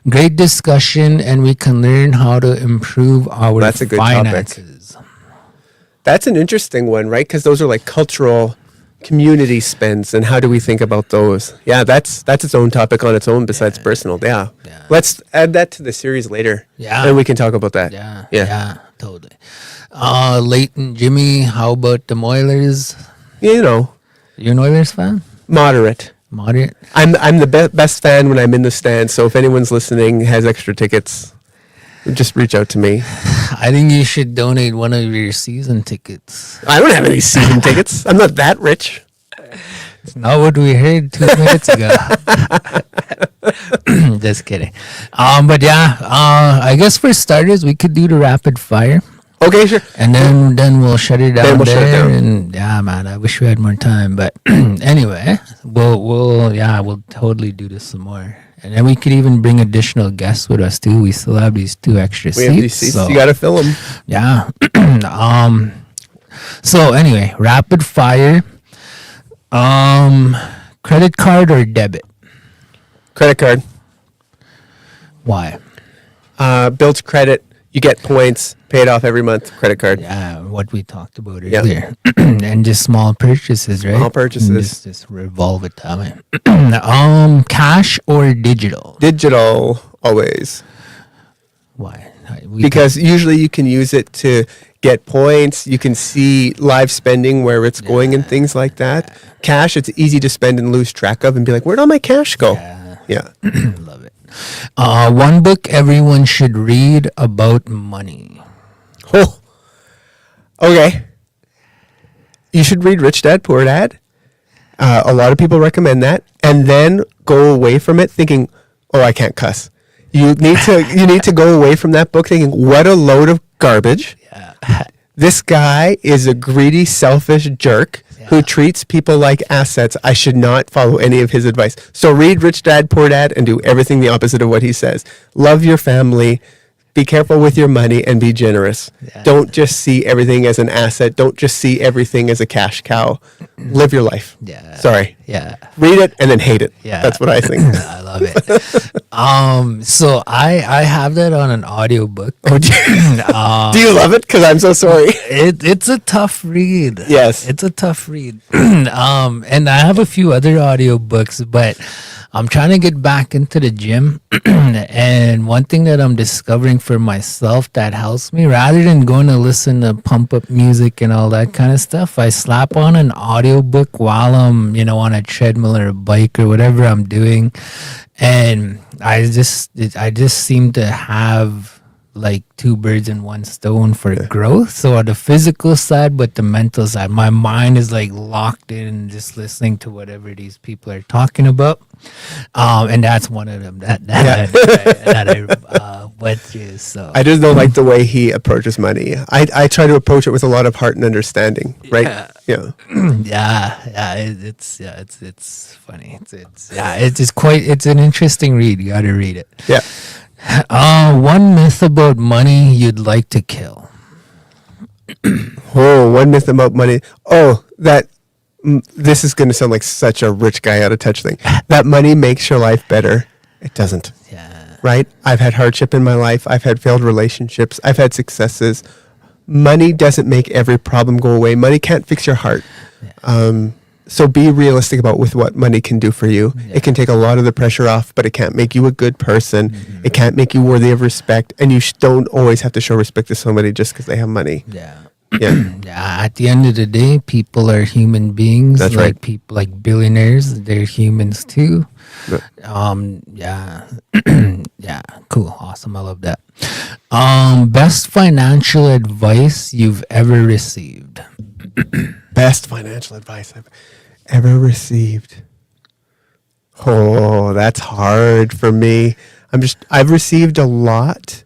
Great discussion, and we can learn how to improve our That's a good topic. finances. That's an interesting one, right? Because those are like cultural community spends, and how do we think about those? Yeah, that's its own topic on its own besides personal. Yeah. Let's add that to the series later. Yeah. And we can talk about that. Yeah, totally. Leighton, Jimmy, how about the Oilers? You know, You're an Oilers fan? moderate. Moderate? I'm the best fan when I'm in the stands. So if anyone's listening has extra tickets, just reach out to me. I think you should donate one of your season tickets. I don't have any season tickets. I'm not that rich. It's not what we heard 2 minutes ago. Just kidding. But yeah, I guess for starters, we could do the rapid fire. Okay, sure. And then we'll shut it down Then we'll there. shut it down. And yeah, man, I wish we had more time. But anyway, we'll totally do this some more. And then we could even bring additional guests with us too. We still have these 2 extra We seats. have these seats. So, You got to fill them. yeah. So anyway, rapid fire. Credit card or debit? Credit card. Why? Builds credit. You get points. Pay it off every month. Credit card. Yeah, what we talked about Yeah. earlier. And just small purchases, right? Small purchases. And just revolve it that way. Cash or digital? Digital, always. Why? We Because usually you can use it to get points. You can see live spending, where it's going and things like that. Cash, it's easy to spend and lose track of and be like, where'd all my cash go? Yeah. love it. One book everyone should read about money. Oh, okay. You should read Rich Dad, Poor Dad. A lot of people recommend that. And then go away from it thinking, oh, I can't cuss. You need to go away from that book thinking, what a load of garbage. This guy is a greedy, selfish jerk who treats people like assets. I should not follow any of his advice. So read Rich Dad, Poor Dad and do everything the opposite of what he says. Love your family. Be careful with your money and be generous. Yeah. Don't just see everything as an asset. Don't just see everything as a cash cow. Live your life. Yeah. Sorry. Yeah. Read it and then hate it. Yeah. That's what I think. I love it. So I have that on an audiobook. Do you love it? Because I'm so sorry. It's a tough read. Yes. It's a tough read. And I have a few other audiobooks, but I'm trying to get back into the gym. And one thing that I'm discovering for myself that helps me, rather than going to listen to pump up music and all that kind of stuff, I slap on an audiobook while I'm, on a treadmill or a bike or whatever I'm doing. And I just seem to have like 2 birds in 1 stone for growth. So on the physical side, but the mental side, my mind is like locked in just listening to whatever these people are talking about. And that's one of them that I went through. So I just don't like the way he approaches money. I try to approach it with a lot of heart and understanding, right? Yeah. It's funny. It's an interesting read. You got to read it. Yeah. One myth about money you'd like to kill. Oh, one myth about money. Oh, this is going to sound like such a rich guy out of touch thing. That money makes your life better. It doesn't. Yeah. Right? I've had hardship in my life. I've had failed relationships. I've had successes. Money doesn't make every problem go away. Money can't fix your heart. So be realistic about with what money can do for you. Yeah. It can take a lot of the pressure off, but it can't make you a good person. Mm-hmm. It can't make you worthy of respect. And you don't always have to show respect to somebody just because they have money. Yeah. Yeah. Yeah, at the end of the day, people are human beings. That's like right. People like billionaires, they're humans too. Yeah. Yeah, cool, awesome. I love that. Best financial advice you've ever received. Best financial advice I've ever received. Oh, that's hard for me. I've received a lot.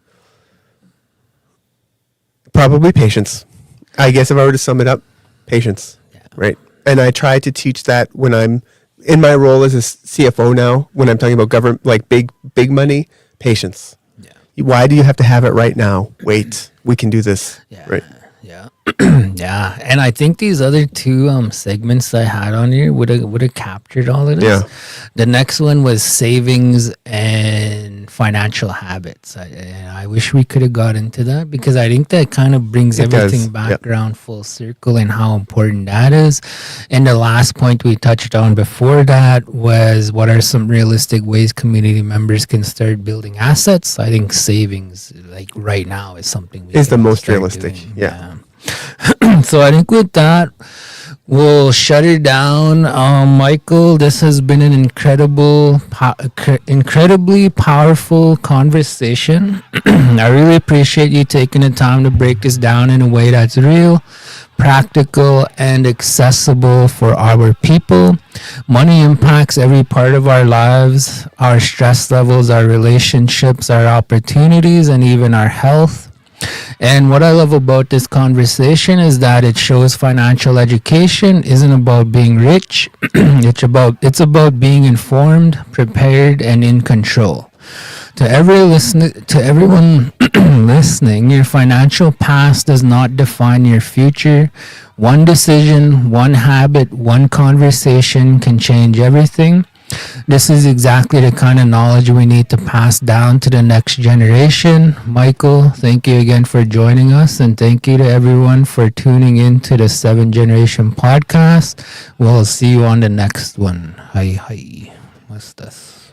Probably patience. I guess if I were to sum it up, patience. Yeah. Right. And I try to teach that when I'm in my role as a CFO now, when I'm talking about government, like big money, patience. Yeah. Why do you have to have it right now? Wait, we can do this. Yeah. Right. Yeah. Yeah. And I think these other two segments I had on here would have captured all of this. Yeah. The next one was savings and financial habits. I wish we could have got into that because I think that kind of brings It does, everything back yeah. around full circle and how important that is. And the last point we touched on before that was what are some realistic ways community members can start building assets. I think savings, like right now, is something we Is the can most start realistic, doing. yeah. So I think with that, we'll shut it down. Michael, this has been an incredibly powerful conversation. I really appreciate you taking the time to break this down in a way that's real, practical, and accessible for our people. Money impacts every part of our lives, our stress levels, our relationships, our opportunities, and even our health. And what I love about this conversation is that it shows financial education isn't about being rich. It's about being informed, prepared, and in control. To everyone listening, your financial past does not define your future. One decision, one habit, one conversation can change everything. This is exactly the kind of knowledge we need to pass down to the next generation. Michael, thank you again for joining us, and thank you to everyone for tuning in to the 7 Generation Podcast. We'll see you on the next one. Hi, hi. What's this?